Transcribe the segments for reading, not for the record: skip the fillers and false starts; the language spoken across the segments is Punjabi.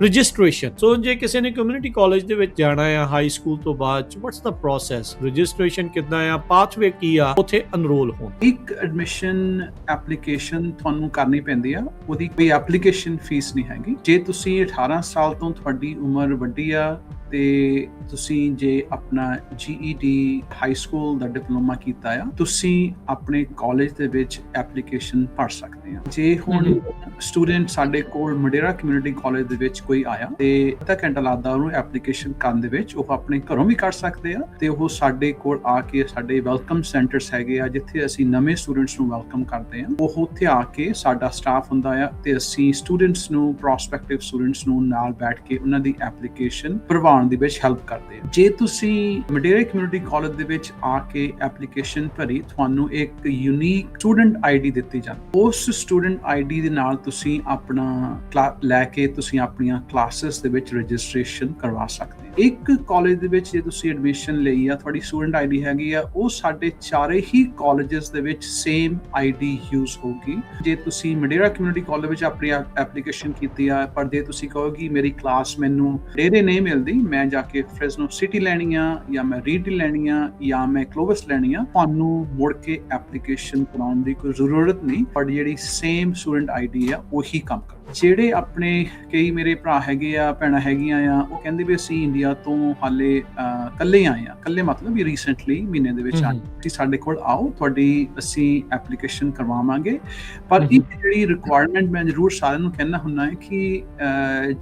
ਰਜਿਸਟ੍ਰੇਸ਼ਨ। ਸੋ ਜੇ ਕਿਸੇ ਨੇ ਕਮਿਊਨਿਟੀ ਕਾਲਜ ਦੇ ਵਿੱਚ ਜਾਣਾ ਆ ਹਾਈ ਸਕੂਲ ਤੋਂ ਬਾਅਦ ਵਾਟਸ ਦਾ ਪ੍ਰੋਸੈਸ, ਰਜਿਸਟ੍ਰੇਸ਼ਨ ਕਿੱਦਾਂ ਆ, ਪਾਥਵੇ ਕੀ ਆ ਉੱਥੇ ਅਨਰੋਲ ਹੋਣ? ਇੱਕ ਐਡਮਿਸ਼ਨ ਐਪਲੀਕੇਸ਼ਨ ਤੁਹਾਨੂੰ ਕਰਨੀ ਪੈਂਦੀ ਆ, ਉਹਦੀ ਕੋਈ ਐਪਲੀਕੇਸ਼ਨ ਫੀਸ ਨਹੀਂ ਹੈਗੀ। ਜੇ ਤੁਸੀਂ 18 ਸਾਲ ਤੋਂ ਤੁਹਾਡੀ ਉਮਰ ਵੱਡੀ ਆ ਤੇ ਤੁਸੀਂ ਜੇ ਆਪਣਾ GED ਹਾਈ ਸਕੂਲ ਦਾ ਡਿਪਲੋਮਾ ਕੀਤਾ ਆ, ਤੁਸੀਂ ਆਪਣੇ ਕਾਲਜ ਦੇ ਵਿੱਚ ਐਪਲੀਕੇਸ਼ਨ ਭਰ ਸਕਦੇ ਆ। ਜੇ ਹੁਣ ਸਟੂਡੈਂਟ ਸਾਡੇ ਕੋਲ ਮਡੇਰਾ ਕਮਿਊਨਿਟੀ ਕਾਲਜ ਦੇ ਵਿੱਚ ਕੋਈ ਆਇਆ ਤੇ ਅੱਧਾ ਘੰਟਾ ਲੱਗਦਾ ਉਹਨੂੰ ਐਪਲੀਕੇਸ਼ਨ ਕਰਨ ਦੇ ਵਿੱਚ, ਉਹ ਆਪਣੇ ਘਰੋਂ ਵੀ ਕਰ ਸਕਦੇ ਆ ਤੇ ਉਹ ਸਾਡੇ ਕੋਲ ਆ ਕੇ, ਸਾਡੇ ਵੈਲਕਮ ਸੈਂਟਰਸ ਹੈਗੇ ਆ ਜਿੱਥੇ ਅਸੀਂ ਨਵੇਂ ਸਟੂਡੈਂਟਸ ਨੂੰ ਵੈਲਕਮ ਕਰਦੇ ਆ, ਉਹ ਉੱਥੇ ਆ ਕੇ ਸਾਡਾ ਸਟਾਫ ਹੁੰਦਾ ਆ ਤੇ ਅਸੀਂ ਸਟੂਡੈਂਟਸ ਨੂੰ, ਪ੍ਰੋਸਪੈਕਟਿਵ ਸਟੂਡੈਂਟਸ ਨੂੰ ਨਾਲ ਬੈਠ ਕੇ ਉਹਨਾਂ ਦੀ ਐਪਲੀਕੇਸ਼ਨ ਭਰਵਾਉਣ ਦੇ ਵਿੱਚ ਹੈਲਪ ਕਰਦੇ ਆ। ਜੇ ਤੁਸੀਂ ਮਡੇਰਾ ਕਮਿਊਨਿਟੀ ਕਾਲਜ ਦੇ ਵਿੱਚ ਆ ਕੇ ਐਪਲੀਕੇਸ਼ਨ ਭਰੀ, ਤੁਹਾਨੂੰ ਇੱਕ ਯੂਨੀਕ ਸਟੂਡੈਂਟ ਆਈਡੀ ਦਿੱਤੀ ਜਾਂਦੀ। ਉਸ ਸਟੂਡੈਂਟ ਆਈਡੀ ਦੇ ਨਾਲ ਤੁਸੀਂ ਆਪਣਾ ਲੈ ਕੇ ਤੁਸੀਂ ਆਪਣੀਆਂ ਕਲਾਸਿਸ ਦੇ ਵਿੱਚ ਰਜਿਸਟ੍ਰੇਸ਼ਨ ਕਰਵਾ ਸਕਦੇ ਹੋ। ਇੱਕ ਕਾਲਜ ਦੇ ਵਿੱਚ ਜੇ ਤੁਸੀਂ ਐਡਮਿਸ਼ਨ ਲਈ ਆ, ਤੁਹਾਡੀ ਸਟੂਡੈਂਟ ਆਈਡੀ ਹੈਗੀ ਆ, ਉਹ ਸਾਡੇ ਚਾਰੇ ਹੀ ਕਾਲਜਸ ਦੇ ਵਿੱਚ ਸੇਮ ਆਈਡੀ ਯੂਜ਼ ਹੋਊਗੀ। ਜੇ ਤੁਸੀਂ ਮਡੇਰਾ ਕਮਿਊਨਿਟੀ ਕਾਲਜ ਵਿੱਚ ਆਪਣੀ ਐਪਲੀਕੇਸ਼ਨ ਕੀਤੀ ਆ, ਪਰ ਜੇ ਤੁਸੀਂ ਕਹੋਗੇ ਮੇਰੀ ਕਲਾਸ ਮੈਨੂੰ ਡੇਰੇ ਨਹੀਂ ਮਿਲਦੀ, ਮੈਂ ਜਾ ਕੇ ਫ੍ਰੈਸਨੋ ਸਿਟੀ ਲੈਣੀ ਆ ਜਾਂ ਮੈਂ ਰੀਡ ਲੈਣੀ ਆ ਜਾਂ ਮੈਂ ਕਲੋਵਸ ਲੈਣੀ ਆ, ਤੁਹਾਨੂੰ ਮੁੜ ਕੇ ਐਪਲੀਕੇਸ਼ਨ ਕਰਾਉਣ ਦੀ ਕੋਈ ਜ਼ਰੂਰਤ ਨਹੀਂ। ਪਰ ਜਿਹੜੀ ਸੇਮ ਸਟੂਡੈਂਟ ਆਈਡੀ ਆ ਉਹੀ ਕੰਮ ਕਰਦਾ। ਜਿਹੜੇ ਆਪਣੇ ਕਈ ਮੇਰੇ ਭਰਾ ਹੈਗੇ ਆ, ਭੈਣਾਂ ਹੈਗੀਆਂ ਆ, ਉਹ ਕਹਿੰਦੇ ਵੀ ਅਸੀਂ ਇੰਡੀਆ ਤੋਂ ਹਾਲੇ ਇਕੱਲੇ ਆਏ ਆ। ਇਕੱਲੇ ਮਤਲਬ ਵੀ ਰੀਸੈਂਟਲੀ ਮਹੀਨੇ ਦੇ ਵਿੱਚ ਆਏ, ਤੁਸੀਂ ਸਾਡੇ ਕੋਲ ਆਓ, ਤੁਹਾਡੀ ਅਸੀਂ ਐਪਲੀਕੇਸ਼ਨ ਕਰਵਾਵਾਂਗੇ। ਪਰ ਇੱਕ ਜਿਹੜੀ ਰਿਕੁਆਇਰਮੈਂਟ ਮੈਂ ਜ਼ਰੂਰ ਸਾਰਿਆਂ ਨੂੰ ਕਹਿਣਾ ਹੁੰਦਾ ਹੈ ਕਿ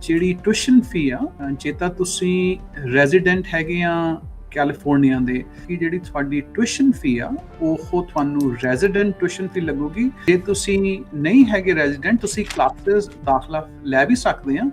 ਜਿਹੜੀ ਟਿਊਸ਼ਨ ਫੀ ਆ, ਜੇ ਤਾਂ ਤੁਸੀਂ ਰੈਜ਼ੀਡੈਂਟ ਹੈਗੇ ਆ ਕੈਲੀਫੋਰਨੀਆ ਦੇ, ਕਿ ਜਿਹੜੀ ਤੁਹਾਡੀ ਟਿਊਸ਼ਨ ਫੀ ਆ ਉਹ ਤੁਹਾਨੂੰ ਰੈਜ਼ੀਡੈਂਟ ਟਿਊਸ਼ਨ ਫੀ ਲੱਗੂਗੀ। ਜੇ ਤੁਸੀਂ ਨਹੀਂ ਹੈਗੇ ਰੈਜ਼ੀਡੈਂਟ, ਤੁਸੀਂ ਕਲਾਸਿਸ ਦਾਖਲਾ ਲੈ ਵੀ ਸਕਦੇ ਆ,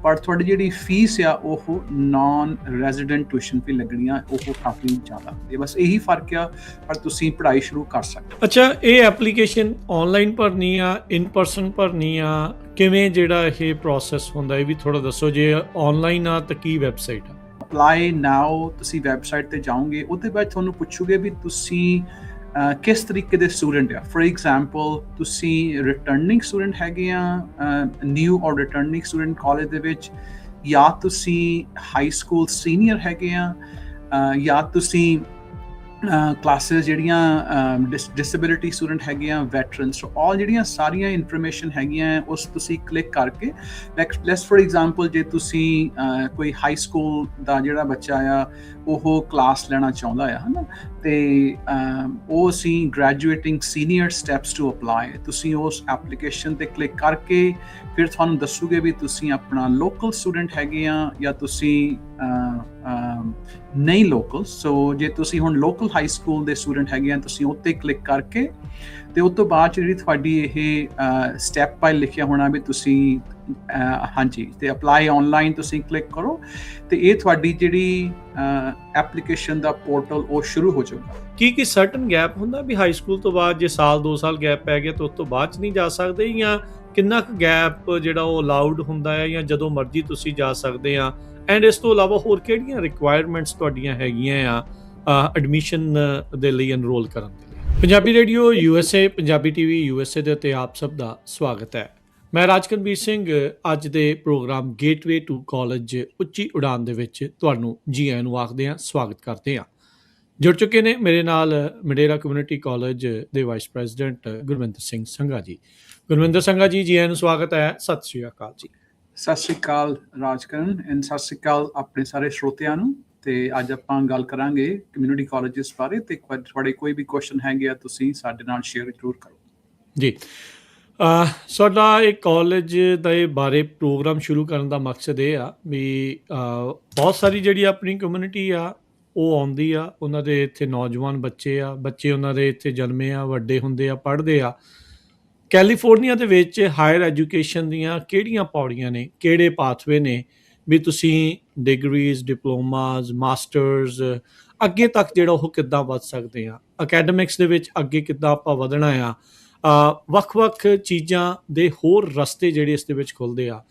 ਪਰ ਤੁਹਾਡੀ ਜਿਹੜੀ ਫੀਸ ਆ ਉਹ ਨਾਨ ਰੈਜ਼ੀਡੈਂਟ ਟਿਊਸ਼ਨ ਫੀ ਲੱਗਣੀ ਆ, ਉਹ ਕਾਫੀ ਜ਼ਿਆਦਾ ਹੁੰਦੀ ਹੈ। ਬਸ ਇਹੀ ਫਰਕ ਆ, ਪਰ ਤੁਸੀਂ ਪੜ੍ਹਾਈ ਸ਼ੁਰੂ ਕਰ ਸਕਦੇ। ਅੱਛਾ, ਇਹ ਐਪਲੀਕੇਸ਼ਨ ਆਨਲਾਈਨ ਭਰਨੀ ਆ, ਇਨ ਪਰਸਨ ਭਰਨੀ ਆ, ਕਿਵੇਂ ਜਿਹੜਾ ਇਹ ਪ੍ਰੋਸੈਸ ਹੁੰਦਾ ਇਹ ਵੀ ਥੋੜਾ ਦੱਸੋ। ਜੇ ਆਨਲਾਈਨ ਆ ਤਾਂ ਕੀ ਵੈਬਸਾਈਟ ਆ? ਅਪਲਾਈ ਨਾਓ, ਤੁਸੀਂ ਵੈਬਸਾਈਟ ਤੇ ਜਾਓਗੇ, ਉਹਦੇ ਬਾਅਦ ਤੁਹਾਨੂੰ ਪੁੱਛੂਗੇ ਵੀ ਤੁਸੀਂ ਕਿਸ ਤਰੀਕੇ ਦੇ ਸਟੂਡੈਂਟ ਆ। ਫॉर ਐਗਜ਼ਾਮਪਲ ਤੁਸੀਂ ਰਿਟਰਨਿੰਗ ਸਟੂਡੈਂਟ ਹੈਗੇ ਆ, ਨਿਊ ਔਰ ਰਿਟਰਨਿੰਗ ਸਟੂਡੈਂਟ ਕਾਲਜ ਦੇ ਵਿੱਚ, ਜਾਂ ਤੁਸੀਂ ਹਾਈ ਸਕੂਲ ਸੀਨੀਅਰ ਹੈਗੇ ਆ, ਜਾਂ ਤੁਸੀਂ ਕਲਾਸਿਸ ਜਿਹੜੀਆਂ ਡਿਸੇਬਿਲਿਟੀ ਸਟੂਡੈਂਟ ਹੈਗੇ ਆ, ਵੈਟਰਨਸ, ਆਲ ਜਿਹੜੀਆਂ ਸਾਰੀਆਂ ਇਨਫੋਰਮੇਸ਼ਨ ਹੈਗੀਆਂ ਉਸ ਤੁਸੀਂ ਕਲਿੱਕ ਕਰਕੇ, ਲੈਟਸ ਫॉर ਐਗਜ਼ਾਮਪਲ ਜੇ ਤੁਸੀਂ ਕੋਈ ਹਾਈ ਸਕੂਲ ਦਾ ਜਿਹੜਾ ਬੱਚਾ ਆ ਉਹ ਕਲਾਸ ਲੈਣਾ ਚਾਹੁੰਦਾ ਆ, ਹੈ ਨਾ, ਤੇ ਉਹ ਅਸੀਂ ਗ੍ਰੈਜੂਏਟਿੰਗ ਸੀਨੀਅਰ ਸਟੈਪਸ ਟੂ ਅਪਲਾਈ, ਤੁਸੀਂ ਉਸ ਐਪਲੀਕੇਸ਼ਨ ਤੇ ਕਲਿੱਕ ਕਰਕੇ ਫਿਰ ਤੁਹਾਨੂੰ ਦੱਸੂਗੇ ਵੀ ਤੁਸੀਂ ਆਪਣਾ ਲੋਕਲ ਸਟੂਡੈਂਟ ਹੈਗੇ ਆ ਜਾਂ ਤੁਸੀਂ ਨਹੀਂ ਲੋਕਲ। ਸੋ ਜੇ ਤੁਸੀਂ ਹੁਣ ਲੋਕਲ ਹਾਈ ਸਕੂਲ ਦੇ ਸਟੂਡੈਂਟ ਹੈਗੇ ਆ, ਤੁਸੀਂ ਉੱਤੇ ਕਲਿੱਕ ਕਰਕੇ ਤੇ ਉਸ ਤੋਂ ਬਾਅਦ ਜਿਹੜੀ ਤੁਹਾਡੀ ਇਹ ਸਟੈਪ ਬਾਈ ਲਿਖਿਆ ਹੋਣਾ ਵੀ ਤੁਸੀਂ ਹਾਂਜੀ, ਤੇ ਅਪਲਾਈ ਆਨਲਾਈਨ ਤੁਸੀਂ ਕਲਿੱਕ ਕਰੋ ਤੇ ਇਹ ਤੁਹਾਡੀ ਜਿਹੜੀ ਐਪਲੀਕੇਸ਼ਨ ਦਾ ਪੋਰਟਲ ਉਹ ਸ਼ੁਰੂ ਹੋ ਜਾਊਗਾ। ਕੀ ਸਰਟਨ ਗੈਪ ਹੁੰਦਾ ਵੀ ਹਾਈ ਸਕੂਲ ਤੋਂ ਬਾਅਦ ਜੇ ਸਾਲ 2 ਸਾਲ ਗੈਪ ਪੈ ਗਿਆ ਤਾਂ ਉਸ ਤੋਂ ਬਾਅਦ ਚ ਨਹੀਂ ਜਾ ਸਕਦੇ, ਜਾਂ ਕਿੰਨਾ ਕੁ ਗੈਪ ਜਿਹੜਾ ਉਹ ਅਲਾਉਡ ਹੁੰਦਾ ਹੈ, ਜਾਂ ਜਦੋਂ ਮਰਜ਼ੀ ਤੁਸੀਂ ਜਾ ਸਕਦੇ ਆ? ਐਂਡ ਇਸ ਤੋਂ ਇਲਾਵਾ ਹੋਰ ਕਿਹੜੀਆਂ ਰਿਕੁਆਇਰਮੈਂਟਸ ਤੁਹਾਡੀਆਂ ਹੈਗੀਆਂ ਆ ਐਡਮਿਸ਼ਨ ਦੇ ਲਈ, ਐਨਰੋਲ ਕਰਨ ਦੇ ਲਈ? Punjabi radio USA, Punjabi TV USA ਦੇ ਉੱਤੇ ਆਪ ਸਭ ਦਾ ਸਵਾਗਤ ਹੈ। ਮੈਂ ਰਾਜਕਨਵੀਰ ਸਿੰਘ ਅੱਜ ਦੇ ਪ੍ਰੋਗਰਾਮ ਗੇਟਵੇ ਟੂ ਕਾਲਜ ਉੱਚੀ ਉਡਾਨ ਦੇ ਵਿੱਚ ਤੁਹਾਨੂੰ ਜੀ ਆਇਆਂ ਨੂੰ ਆਖਦੇ ਹਾਂ, ਸਵਾਗਤ ਕਰਦੇ ਹਾਂ। ਜੁੜ ਚੁੱਕੇ ਨੇ ਮੇਰੇ ਨਾਲ ਮਡੇਰਾ ਕਮਿਊਨਿਟੀ ਕਾਲਜ ਦੇ ਵਾਈਸ ਪ੍ਰੈਜ਼ੀਡੈਂਟ ਗੁਰਵਿੰਦਰ ਸਿੰਘ ਸੰਘਾ ਜੀ। ਗੁਰਵਿੰਦਰ ਸੰਘਾ ਜੀ, ਜੀ ਆਇਆਂ ਨੂੰ ਸਵਾਗਤ ਹੈ। ਸਤਿ ਸ਼੍ਰੀ ਅਕਾਲ ਜੀ। ਸਤਿ ਸ਼੍ਰੀ ਅਕਾਲ ਰਾਜਕਰਨ, ਐਂਡ ਸਤਿ ਸ਼੍ਰੀ ਅਕਾਲ ਆਪਣੇ ਸਾਰੇ ਸਰੋਤਿਆਂ ਨੂੰ। ਤੇ ਅੱਜ ਆਪਾਂ ਗੱਲ ਕਰਾਂਗੇ ਕਮਿਊਨਿਟੀ ਕਾਲਜਸ ਬਾਰੇ, ਤੇ ਤੁਹਾਡੇ ਕੋਈ ਵੀ ਕੁਐਸਚਨ ਹੈਗੇ ਆ ਤੁਸੀਂ ਸਾਡੇ ਨਾਲ ਸ਼ੇਅਰ ਜ਼ਰੂਰ ਕਰੋ ਜੀ। ਸਾਡਾ ਇਹ ਕਾਲਜ ਦੇ ਬਾਰੇ ਪ੍ਰੋਗਰਾਮ ਸ਼ੁਰੂ ਕਰਨ ਦਾ ਮਕਸਦ ਇਹ ਆ ਵੀ ਬਹੁਤ ਸਾਰੀ ਜਿਹੜੀ ਆਪਣੀ ਕਮਿਊਨਿਟੀ ਆ ਉਹ ਆਉਂਦੀ ਆ, ਉਹਨਾਂ ਦੇ ਇੱਥੇ ਨੌਜਵਾਨ ਬੱਚੇ ਆ, ਬੱਚੇ ਉਹਨਾਂ ਦੇ ਇੱਥੇ ਜਨਮੇ ਆ, ਵੱਡੇ ਹੁੰਦੇ ਆ, ਪੜ੍ਹਦੇ ਆ। ਕੈਲੀਫੋਰਨੀਆ ਦੇ ਵਿੱਚ ਹਾਇਰ ਐਜੂਕੇਸ਼ਨ ਦੀਆਂ ਕਿਹੜੀਆਂ ਪੌੜੀਆਂ ਨੇ, ਕਿਹੜੇ ਪਾਥਵੇ ਨੇ ਵੀ ਤੁਸੀਂ ਡਿਗਰੀਜ਼, ਡਿਪਲੋਮਾਜ਼, ਮਾਸਟਰਸ ਅੱਗੇ ਤੱਕ ਜਿਹੜਾ ਉਹ ਕਿੱਦਾਂ ਵੱਧ ਸਕਦੇ ਆ, ਅਕੈਡਮਿਕਸ ਦੇ ਵਿੱਚ ਅੱਗੇ ਕਿੱਦਾਂ ਆਪਾਂ ਵਧਣਾ ਆ, ਵੱਖ-ਵੱਖ ਚੀਜ਼ਾਂ ਦੇ ਹੋਰ ਰਸਤੇ ਜਿਹੜੇ ਇਸ ਦੇ ਵਿੱਚ ਖੁੱਲ੍ਹਦੇ ਆ।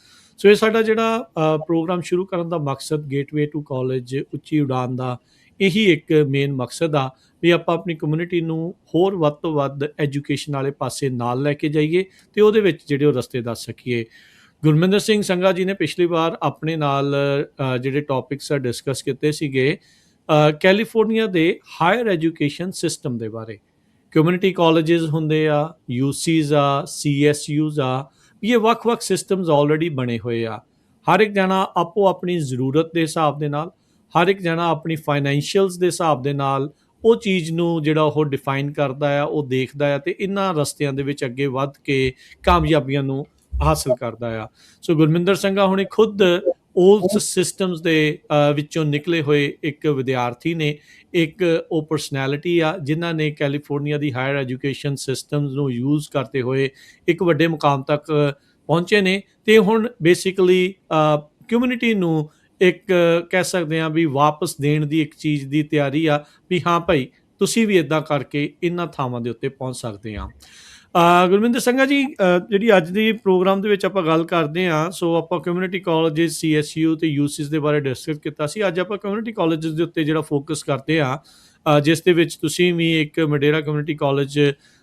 ਸੋ ਇਹ ਸਾਡਾ ਜਿਹੜਾ ਪ੍ਰੋਗਰਾਮ ਸ਼ੁਰੂ ਕਰਨ ਦਾ ਮਕਸਦ ਗੇਟਵੇ ਟੂ ਕਾਲਜ ਉੱਚੀ ਉਡਾਨ ਦਾ ਇਹੀ ਇੱਕ ਮੇਨ ਮਕਸਦ ਆ ਵੀ ਆਪਾਂ ਆਪਣੀ ਕਮਿਊਨਿਟੀ ਨੂੰ ਹੋਰ ਵੱਧ ਤੋਂ ਵੱਧ ਐਜੂਕੇਸ਼ਨ ਵਾਲੇ ਪਾਸੇ ਨਾਲ ਲੈ ਕੇ ਜਾਈਏ ਤੇ ਉਹਦੇ ਵਿੱਚ ਜਿਹੜੇ ਉਹ ਰਸਤੇ ਦੱਸ ਸਕੀਏ। ਗੁਰਮਿੰਦਰ ਸਿੰਘ ਸੰਘਾ ਜੀ ਨੇ ਪਿਛਲੀ ਵਾਰ ਆਪਣੇ ਨਾਲ ਜਿਹੜੇ ਟੌਪਿਕਸ ਆ ਡਿਸਕਸ ਕੀਤੇ ਸੀਗੇ ਕੈਲੀਫੋਰਨੀਆ ਦੇ ਹਾਇਰ ਐਜੂਕੇਸ਼ਨ ਸਿਸਟਮ ਦੇ ਬਾਰੇ। ਕਮਿਊਨਿਟੀ ਕਾਲਜਿਸ ਹੁੰਦੇ ਆ, ਯੂਸੀਜ਼ ਆ, CSUs ਆ, ਇਹ ਵੱਖ-ਵੱਖ ਸਿਸਟਮਸ ਆਲਰੇਡੀ ਬਣੇ ਹੋਏ ਆ। ਹਰ ਇੱਕ ਜਣਾ ਆਪੋ ਆਪਣੀ ਜ਼ਰੂਰਤ ਦੇ ਹਿਸਾਬ ਦੇ ਨਾਲ, ਹਰ ਇੱਕ ਜਣਾ ਆਪਣੀ ਫਾਈਨੈਂਸ਼ੀਅਲਸ ਦੇ ਹਿਸਾਬ ਦੇ ਨਾਲ ਉਹ ਚੀਜ਼ ਨੂੰ ਜਿਹੜਾ ਉਹ ਡਿਫਾਈਨ ਕਰਦਾ ਆ, ਉਹ ਦੇਖਦਾ ਆ ਅਤੇ ਇਹਨਾਂ ਰਸਤਿਆਂ ਦੇ ਵਿੱਚ ਅੱਗੇ ਵੱਧ ਕੇ ਕਾਮਯਾਬੀਆਂ ਨੂੰ ਹਾਸਲ ਕਰਦਾ ਆ। ਸੋ ਗੁਰਮਿੰਦਰ ਸੰਘਾ ਹੁਣੇ ਖੁਦ ਉਸ ਸਿਸਟਮਸ ਦੇ ਵਿੱਚੋਂ ਨਿਕਲੇ ਹੋਏ ਇੱਕ ਵਿਦਿਆਰਥੀ ਨੇ, ਇੱਕ ਉਹ ਪਰਸਨੈਲਿਟੀ ਆ ਜਿਨ੍ਹਾਂ ਨੇ ਕੈਲੀਫੋਰਨੀਆ ਦੀ ਹਾਇਰ ਐਜੂਕੇਸ਼ਨ ਸਿਸਟਮਸ ਨੂੰ ਯੂਜ਼ ਕਰਦੇ ਹੋਏ ਇੱਕ ਵੱਡੇ ਮੁਕਾਮ ਤੱਕ ਪਹੁੰਚੇ ਨੇ ਅਤੇ ਹੁਣ ਬੇਸਿਕਲੀ ਕਮਿਊਨਿਟੀ ਨੂੰ ਇੱਕ ਕਹਿ ਸਕਦੇ ਹਾਂ ਵੀ ਵਾਪਸ ਦੇਣ ਦੀ ਇੱਕ ਚੀਜ਼ ਦੀ ਤਿਆਰੀ ਆ ਵੀ ਹਾਂ ਭਾਈ ਤੁਸੀਂ ਵੀ ਇੱਦਾਂ ਕਰਕੇ ਇਹਨਾਂ ਥਾਵਾਂ ਦੇ ਉੱਤੇ ਪਹੁੰਚ ਸਕਦੇ ਹਾਂ। ਗੁਰਮਿੰਦਰ ਸੰਘਾ ਜੀ, ਜਿਹੜੀ ਅੱਜ ਦੀ ਪ੍ਰੋਗਰਾਮ ਦੇ ਵਿੱਚ ਆਪਾਂ ਗੱਲ ਕਰਦੇ ਹਾਂ, ਸੋ ਆਪਾਂ ਕਮਿਊਨਿਟੀ ਕਾਲਜਿਸ, CSU ਅਤੇ UCs ਦੇ ਬਾਰੇ ਡਿਸਕਸ ਕੀਤਾ ਸੀ। ਅੱਜ ਆਪਾਂ ਕਮਿਊਨਿਟੀ ਕਾਲਜਿਸ ਦੇ ਉੱਤੇ ਜਿਹੜਾ ਫੋਕਸ ਕਰਦੇ ਹਾਂ, ਜਿਸ ਦੇ ਵਿੱਚ ਤੁਸੀਂ ਵੀ ਇੱਕ ਮਡੇਰਾ ਕਮਿਊਨਿਟੀ ਕਾਲਜ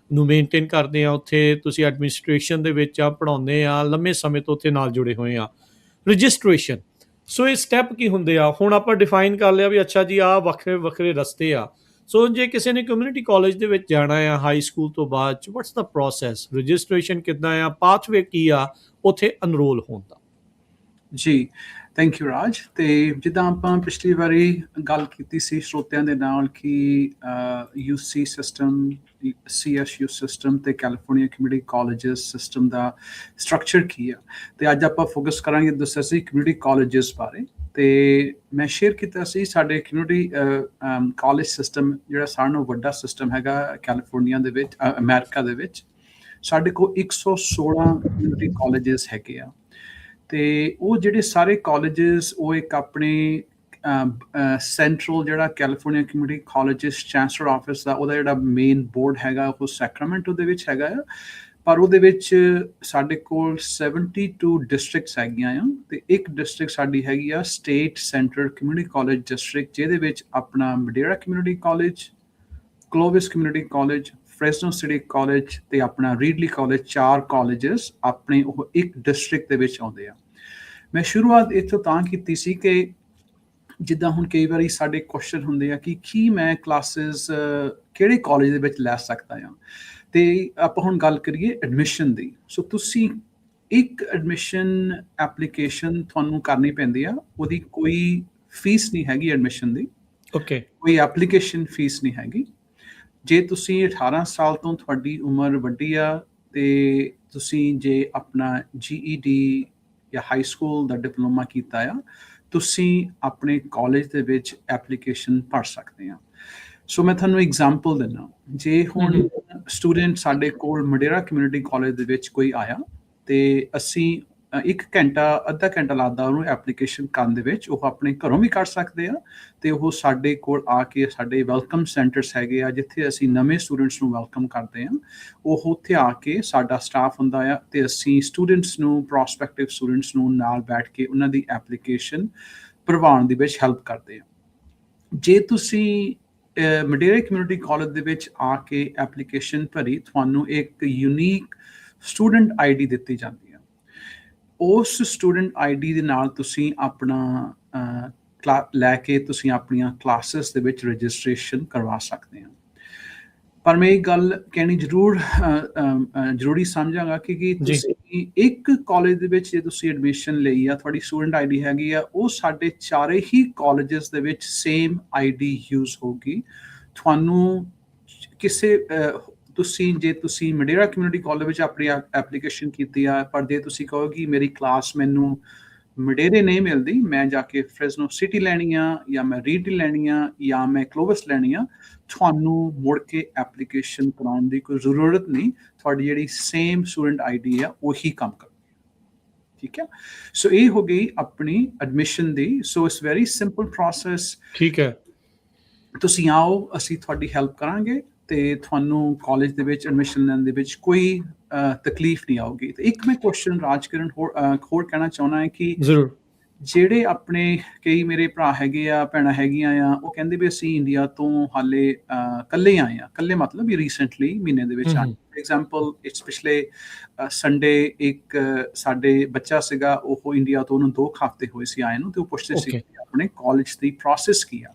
ਨੂੰ ਮੇਨਟੇਨ ਕਰਦੇ ਆ, ਉੱਥੇ ਤੁਸੀਂ ਐਡਮਿਨਿਸਟ੍ਰੇਸ਼ਨ ਦੇ ਵਿੱਚ ਆ, ਪੜ੍ਹਾਉਂਦੇ ਆ, ਲੰਮੇ ਸਮੇਂ ਤੋਂ ਉੱਥੇ ਨਾਲ ਜੁੜੇ ਹੋਏ ਆ। ਰਜਿਸਟ੍ਰੇਸ਼ਨ, ਸੋ ਇਹ ਸਟੈਪ ਕੀ ਹੁੰਦੇ ਆ? ਹੁਣ ਆਪਾਂ ਡਿਫਾਈਨ ਕਰ ਲਿਆ ਵੀ ਅੱਛਾ ਜੀ ਆਹ ਵੱਖਰੇ ਵੱਖਰੇ ਰਸਤੇ ਆ। ਸੋ ਜੇ ਕਿਸੇ ਨੇ ਕਮਿਊਨਿਟੀ ਕਾਲਜ ਦੇ ਵਿੱਚ ਜਾਣਾ ਆ ਹਾਈ ਸਕੂਲ ਤੋਂ ਬਾਅਦ 'ਚ, ਵਾਟਸ ਦਾ ਪ੍ਰੋਸੈਸ? ਰਜਿਸਟ੍ਰੇਸ਼ਨ ਕਿੱਦਾਂ ਆ, ਪਾਥਵੇ ਕੀ ਆ ਉੱਥੇ ਅਨਰੋਲ ਹੋਣ ਦਾ? ਜੀ, ਥੈਂਕ ਯੂ ਰਾਜ। ਤੇ ਜਿੱਦਾਂ ਆਪਾਂ ਪਿਛਲੀ ਵਾਰੀ ਗੱਲ ਕੀਤੀ ਸੀ ਸਰੋਤਿਆਂ ਦੇ ਨਾਲ ਕਿ UC ਸਿਸਟਮ, CSU ਸਿਸਟਮ ਤੇ ਕੈਲੀਫੋਰਨੀਆ ਕਮਿਊਨਿਟੀ ਕਾਲਜਿਸ ਸਿਸਟਮ ਦਾ ਸਟਰਕਚਰ ਕੀ ਆ, ਤੇ ਅੱਜ ਆਪਾਂ ਫੋਕਸ ਕਰਾਂਗੇ ਦੱਸਿਆ ਸੀ ਕਮਿਊਨਿਟੀ ਕਾਲਜਿਸ ਬਾਰੇ। ਤੇ ਮੈਂ ਸ਼ੇਅਰ ਕੀਤਾ ਸੀ ਸਾਡੇ ਕਮਿਊਨਿਟੀ ਕਾਲਜ ਸਿਸਟਮ ਜਿਹੜਾ ਸਾਰਿਆਂ ਨਾਲੋਂ ਵੱਡਾ ਸਿਸਟਮ ਹੈਗਾ ਕੈਲੀਫੋਰਨੀਆ ਦੇ ਵਿੱਚ, ਅਮਰੀਕਾ ਦੇ ਵਿੱਚ। ਸਾਡੇ ਕੋਲ 116 ਕਮਿਊਨਿਟੀ ਕਾਲਜਿਸ ਹੈਗੇ ਆ, ਤੇ ਉਹ ਜਿਹੜੇ ਸਾਰੇ ਕਾਲਜਿਸ ਉਹ ਇੱਕ ਆਪਣੇ ਸੈਂਟਰਲ ਜਿਹੜਾ California community colleges chancellor office ਦਾ ਉਹਦਾ ਜਿਹੜਾ ਮੇਨ ਬੋਰਡ ਹੈਗਾ ਉਹ ਸੈਕਰਾਮੈਂਟੋ ਦੇ ਵਿੱਚ ਹੈਗਾ ਆ, ਪਰ ਉਹਦੇ ਵਿੱਚ ਸਾਡੇ ਕੋਲ 72 ਡਿਸਟ੍ਰਿਕਟਸ ਹੈਗੀਆਂ ਆ, ਤੇ ਇੱਕ ਡਿਸਟ੍ਰਿਕਟ ਸਾਡੀ ਹੈਗੀ ਆ state center community college district, ਜਿਹਦੇ ਵਿੱਚ ਆਪਣਾ Madera community college, Clovis community college, Fresno city college ਤੇ ਆਪਣਾ ਰੀਡਲੀ ਕਾਲਜ, 4 ਕਾਲਜਿਸ ਆਪਣੇ ਉਹ ਇੱਕ ਡਿਸਟ੍ਰਿਕਟ ਦੇ ਵਿੱਚ ਆਉਂਦੇ ਆ। ਮੈਂ ਸ਼ੁਰੂਆਤ ਇੱਥੋਂ ਤਾਂ ਕੀਤੀ ਸੀ ਕਿ ਜਿੱਦਾਂ ਹੁਣ ਕਈ ਵਾਰੀ ਸਾਡੇ ਕੁਐਸਚਨ ਹੁੰਦੇ ਆ ਕਿ ਕੀ ਮੈਂ ਕਲਾਸਿਸ ਕਿਹੜੇ ਕਾਲਜ ਦੇ ਵਿੱਚ ਲੈ ਸਕਦਾ ਹਾਂ, ਤੇ ਆਪਾਂ ਹੁਣ ਗੱਲ ਕਰੀਏ ਐਡਮਿਸ਼ਨ ਦੀ। ਸੋ ਤੁਸੀਂ ਇੱਕ ਐਡਮਿਸ਼ਨ ਐਪਲੀਕੇਸ਼ਨ ਤੁਹਾਨੂੰ ਕਰਨੀ ਪੈਂਦੀ ਆ, ਉਹਦੀ ਕੋਈ ਫੀਸ ਨਹੀਂ ਹੈਗੀ ਐਡਮਿਸ਼ਨ ਦੀ, ਓਕੇ, ਕੋਈ ਐਪਲੀਕੇਸ਼ਨ ਫੀਸ ਨਹੀਂ ਹੈਗੀ। ਜੇ ਤੁਸੀਂ 18 ਸਾਲ ਤੋਂ ਤੁਹਾਡੀ ਉਮਰ ਵੱਡੀ ਆ ਤੇ ਤੁਸੀਂ ਜੇ ਆਪਣਾ GED ਜਾਂ ਹਾਈ ਸਕੂਲ ਦਾ ਡਿਪਲੋਮਾ ਕੀਤਾ ਆ, ਤੁਸੀਂ ਆਪਣੇ ਕਾਲਜ ਦੇ ਵਿੱਚ ਐਪਲੀਕੇਸ਼ਨ ਭਰ ਸਕਦੇ ਆ। ਸੋ ਮੈਂ ਤੁਹਾਨੂੰ ਐਗਜ਼ਾਮਪਲ ਦਿੰਦਾ, ਜੇ ਹੁਣ ਸਟੂਡੈਂਟ ਸਾਡੇ ਕੋਲ ਮਡੇਰਾ ਕਮਿਊਨਿਟੀ ਕਾਲਜ ਦੇ ਵਿੱਚ ਕੋਈ ਆਇਆ ਤੇ ਅਸੀਂ 1 ਘੰਟਾ ਅੱਧਾ ਘੰਟਾ ਲੱਗਦਾ ਉਹਨੂੰ ਐਪਲੀਕੇਸ਼ਨ ਕਰਨ ਦੇ ਵਿੱਚ, ਉਹ ਆਪਣੇ ਘਰੋਂ ਵੀ ਕਰ ਸਕਦੇ ਆ ਤੇ ਉਹ ਸਾਡੇ ਕੋਲ ਆ ਕੇ ਸਾਡੇ ਵੈਲਕਮ ਸੈਂਟਰਸ ਹੈਗੇ ਆ ਜਿੱਥੇ ਅਸੀਂ ਨਵੇਂ ਸਟੂਡੈਂਟਸ ਨੂੰ ਵੈਲਕਮ ਕਰਦੇ ਆ, ਉਹ ਉੱਥੇ ਆ ਕੇ ਸਾਡਾ ਸਟਾਫ ਹੁੰਦਾ ਆ ਤੇ ਅਸੀਂ ਸਟੂਡੈਂਟਸ ਨੂੰ, ਪ੍ਰੋਸਪੈਕਟਿਵ ਸਟੂਡੈਂਟਸ ਨੂੰ ਨਾਲ ਬੈਠ ਕੇ ਉਹਨਾਂ ਦੀ ਐਪਲੀਕੇਸ਼ਨ ਭਰਵਾਉਣ ਦੇ ਵਿੱਚ ਹੈਲਪ ਕਰਦੇ ਆ। ਜੇ ਤੁਸੀਂ ਮਡੇਰਾ ਕਮਿਊਨਿਟੀ ਕਾਲਜ ਦੇ ਵਿੱਚ ਆ ਕੇ ਐਪਲੀਕੇਸ਼ਨ ਭਰੀ, ਤੁਹਾਨੂੰ ਇੱਕ ਯੂਨੀਕ ਸਟੂਡੈਂਟ ID ਦਿੱਤੀ ਜਾਂਦੀ ਹੈ। ਉਸ ਸਟੂਡੈਂਟ ID ਦੇ ਨਾਲ ਤੁਸੀਂ ਆਪਣਾ ਲੈ ਕੇ ਤੁਸੀਂ ਆਪਣੀਆਂ ਕਲਾਸਿਸ ਦੇ ਵਿੱਚ ਰਜਿਸਟ੍ਰੇਸ਼ਨ ਕਰਵਾ ਸਕਦੇ ਹੋ। ਪਰ ਮੈਂ ਇਹ ਗੱਲ ਕਹਿਣੀ ਜ਼ਰੂਰੀ ਸਮਝਾਂਗਾ ਕਿ ਤੁਸੀਂ ਇੱਕ ਕਾਲਜ ਦੇ ਵਿੱਚ ਜੇ ਤੁਸੀਂ ਐਡਮਿਸ਼ਨ ਲਈ ਆ, ਤੁਹਾਡੀ ਸਟੂਡੈਂਟ ID ਹੈਗੀ ਆ, ਉਹ ਸਾਡੇ ਚਾਰੇ ਹੀ ਕਾਲਜਿਸ ਦੇ ਵਿੱਚ ਸੇਮ ID ਯੂਜ਼ ਹੋਊਗੀ। ਤੁਹਾਨੂੰ ਕਿਸੇ ਜੇ ਤੁਸੀਂ ਮਡੇਰਾ ਕਮਿਊਨਿਟੀ ਕਾਲਜ ਵਿੱਚ ਆਪਣੀ ਐਪਲੀਕੇਸ਼ਨ ਕੀਤੀ ਆ, ਪਰ ਜੇ ਤੁਸੀਂ ਕਹੋ ਕਿ ਮੇਰੀ ਕਲਾਸ ਮੈਨੂੰ ਮਡੇਰੇ ਨਹੀਂ ਮਿਲਦੀ, ਮੈਂ ਜਾ ਕੇ ਫ੍ਰੈਸਨੋ ਸਿਟੀ ਲੈਣੀ ਆ ਜਾਂ ਮੈਂ ਰੀਡਲੀ ਲੈਣੀ ਆ ਜਾਂ ਮੈਂ ਕਲੋਵਿਸ ਲੈਣੀ ਆ, ਤੁਹਾਨੂੰ ਮੁੜ ਕੇ ਐਪਲੀਕੇਸ਼ਨ ਕਰਾਉਣ ਦੀ ਕੋਈ ਜ਼ਰੂਰਤ ਨਹੀਂ। ਤੁਹਾਡੀ ਜਿਹੜੀ ਸੇਮ ਸਟੂਡੈਂਟ ID ਆ ਉਹੀ ਕੰਮ ਕਰਦੀ, ਠੀਕ ਹੈ। ਸੋ ਇਹ ਹੋ ਗਈ ਆਪਣੀ admission the. So it's very simple process, ਠੀਕ ਹੈ। ਤੁਸੀਂ ਆਓ, ਅਸੀਂ ਤੁਹਾਡੀ ਹੈਲਪ ਕਰਾਂਗੇ ਤੇ ਤੁਹਾਨੂੰ ਕਾਲਜ ਦੇ ਵਿੱਚ ਐਡਮਿਸ਼ਨ ਲੈਣ ਦੇ ਵਿੱਚ ਕੋਈ ਤਕਲੀਫ ਨਹੀਂ ਆਊਗੀ। ਤੇ ਇੱਕ ਮੈਂ ਕੁਐਸਚਨ ਰਾਜਕਿਰਨ ਹੋਰ ਕਹਿਣਾ ਚਾਹੁੰਦਾ ਹੈ ਕਿ ਜ਼ਰੂਰ, ਜਿਹੜੇ ਆਪਣੇ ਕਈ ਮੇਰੇ ਭਰਾ ਹੈਗੇ ਆ, ਭੈਣਾਂ ਹੈਗੀਆਂ ਆ, ਉਹ ਕਹਿੰਦੇ ਵੀ ਅਸੀਂ ਇੰਡੀਆ ਤੋਂ ਹਾਲੇ ਇਕੱਲੇ ਆਏ ਆ। ਇਕੱਲੇ ਮਤਲਬ ਵੀ ਰੀਸੈਂਟਲੀ ਮਹੀਨੇ ਦੇ ਵਿੱਚ ਹੂੰ, ਆਏ। ਹੂੰ। ਫॉर ਐਗਜ਼ਾਮਪਲ ਇਟਸ ਪਿਛਲੇ ਸੰਡੇ ਇੱਕ ਸਾਡੇ ਬੱਚਾ ਸੀਗਾ, ਉਹ ਇੰਡੀਆ ਤੋਂ ਉਹਨੂੰ 2 ਹਫ਼ਤੇ ਹੋਏ ਸੀ ਆਏ ਨੂੰ, ਤੇ ਉਹ ਪੁੱਛਦੇ ਸੀ ਓਕੇ। ਕਿ ਆਪਣੇ ਕਾਲਜ ਦੀ ਪ੍ਰੋਸੈਸ ਕੀ ਆ?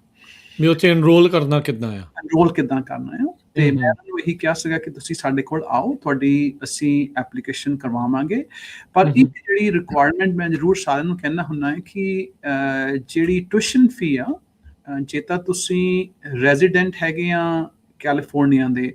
ਵੀ ਉੱਥੇ ਐਨਰੋਲ ਕਰਨਾ ਕਿੱਦਾਂ ਆ? ਐਨਰੋਲ ਕਿੱਦਾਂ ਕਰਨਾ ਆ? ਤੇ ਹੂੰ, ਮੈਂ ਹੂੰ। ਉਹਨਾਂ ਨੂੰ ਇਹੀ ਕਿਹਾ ਸੀਗਾ ਕਿ ਤੁਸੀਂ ਸਾਡੇ ਕੋਲ ਆਓ, ਤੁਹਾਡੀ ਅਸੀਂ ਐਪਲੀਕੇਸ਼ਨ ਕਰਵਾਵਾਂਗੇ। ਪਰ ਹੂੰ, ਇੱਕ ਹੂੰ। ਜਿਹੜੀ ਰਿਕੁਆਇਰਮੈਂਟ ਮੈਂ ਜ਼ਰੂਰ ਸਾਰਿਆਂ ਨੂੰ ਕਹਿਣਾ ਹੁੰਦਾ ਹੈ ਕਿ ਜਿਹੜੀ ਟਿਊਸ਼ਨ ਫੀ ਆ, ਜੇ ਤਾਂ ਤੁਸੀਂ ਰੈਜ਼ੀਡੈਂਟ ਹੈਗੇ ਆ ਕੈਲੀਫੋਰਨੀਆ ਦੇ,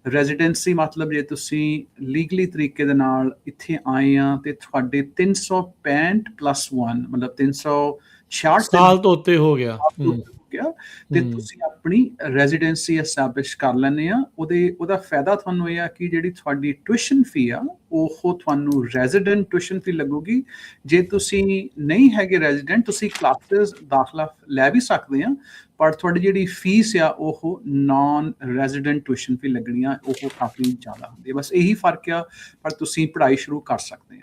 ਰੈਜ਼ੀਡੈਂਸੀ ਮਤਲਬ ਜੇ ਤੁਸੀਂ ਲੀਗਲੀ ਤਰੀਕੇ ਦੇ ਨਾਲ ਇੱਥੇ ਆਏ ਆ ਤੇ ਤੁਹਾਡੇ 365 ਪਲੱਸ 1 ਮਤਲਬ 366 ਦਿਨ ਸਾਲ ਤੋਂ ਉੱਤੇ ਹੋ ਗਿਆ। ਹੋ ਹੂੰ, ਗਿਆ ਤੇ ਹੂੰ। ਤੁਸੀਂ ਆਪਣੀ ਰੈਜ਼ੀਡੈਂਸੀ ਐਸਟੈਬਲਿਸ਼ ਕਰ ਲੈਂਦੇ ਆ। ਉਹਦਾ ਫਾਇਦਾ ਤੁਹਾਨੂੰ ਇਹ ਆ ਕਿ ਜਿਹੜੀ ਤੁਹਾਡੀ ਟਿਊਸ਼ਨ ਫੀ ਆ, ਉਹ ਤੁਹਾਨੂੰ ਰੈਜ਼ੀਡੈਂਟ ਟਿਊਸ਼ਨ ਫੀ ਲੱਗੂਗੀ। ਜੇ ਤੁਸੀਂ ਨਹੀਂ ਹੈਗੇ ਰੈਜ਼ੀਡੈਂਟ, ਤੁਸੀਂ ਕਲਾਸਿਸ ਦਾਖਲਾ ਲੈ ਵੀ ਸਕਦੇ ਆ, ਪਰ ਤੁਹਾਡੀ ਜਿਹੜੀ ਫੀਸ ਆ ਉਹ ਨਾਨ ਰੈਜ਼ੀਡੈਂਟ ਟਿਊਸ਼ਨ ਫੀ ਲੱਗਣੀ ਆ, ਉਹ ਕਾਫੀ ਜ਼ਿਆਦਾ ਹੁੰਦੀ ਹੈ। ਬਸ ਇਹੀ ਫਰਕ ਆ, ਪਰ ਤੁਸੀਂ ਪੜ੍ਹਾਈ ਸ਼ੁਰੂ ਕਰ ਸਕਦੇ ਆ।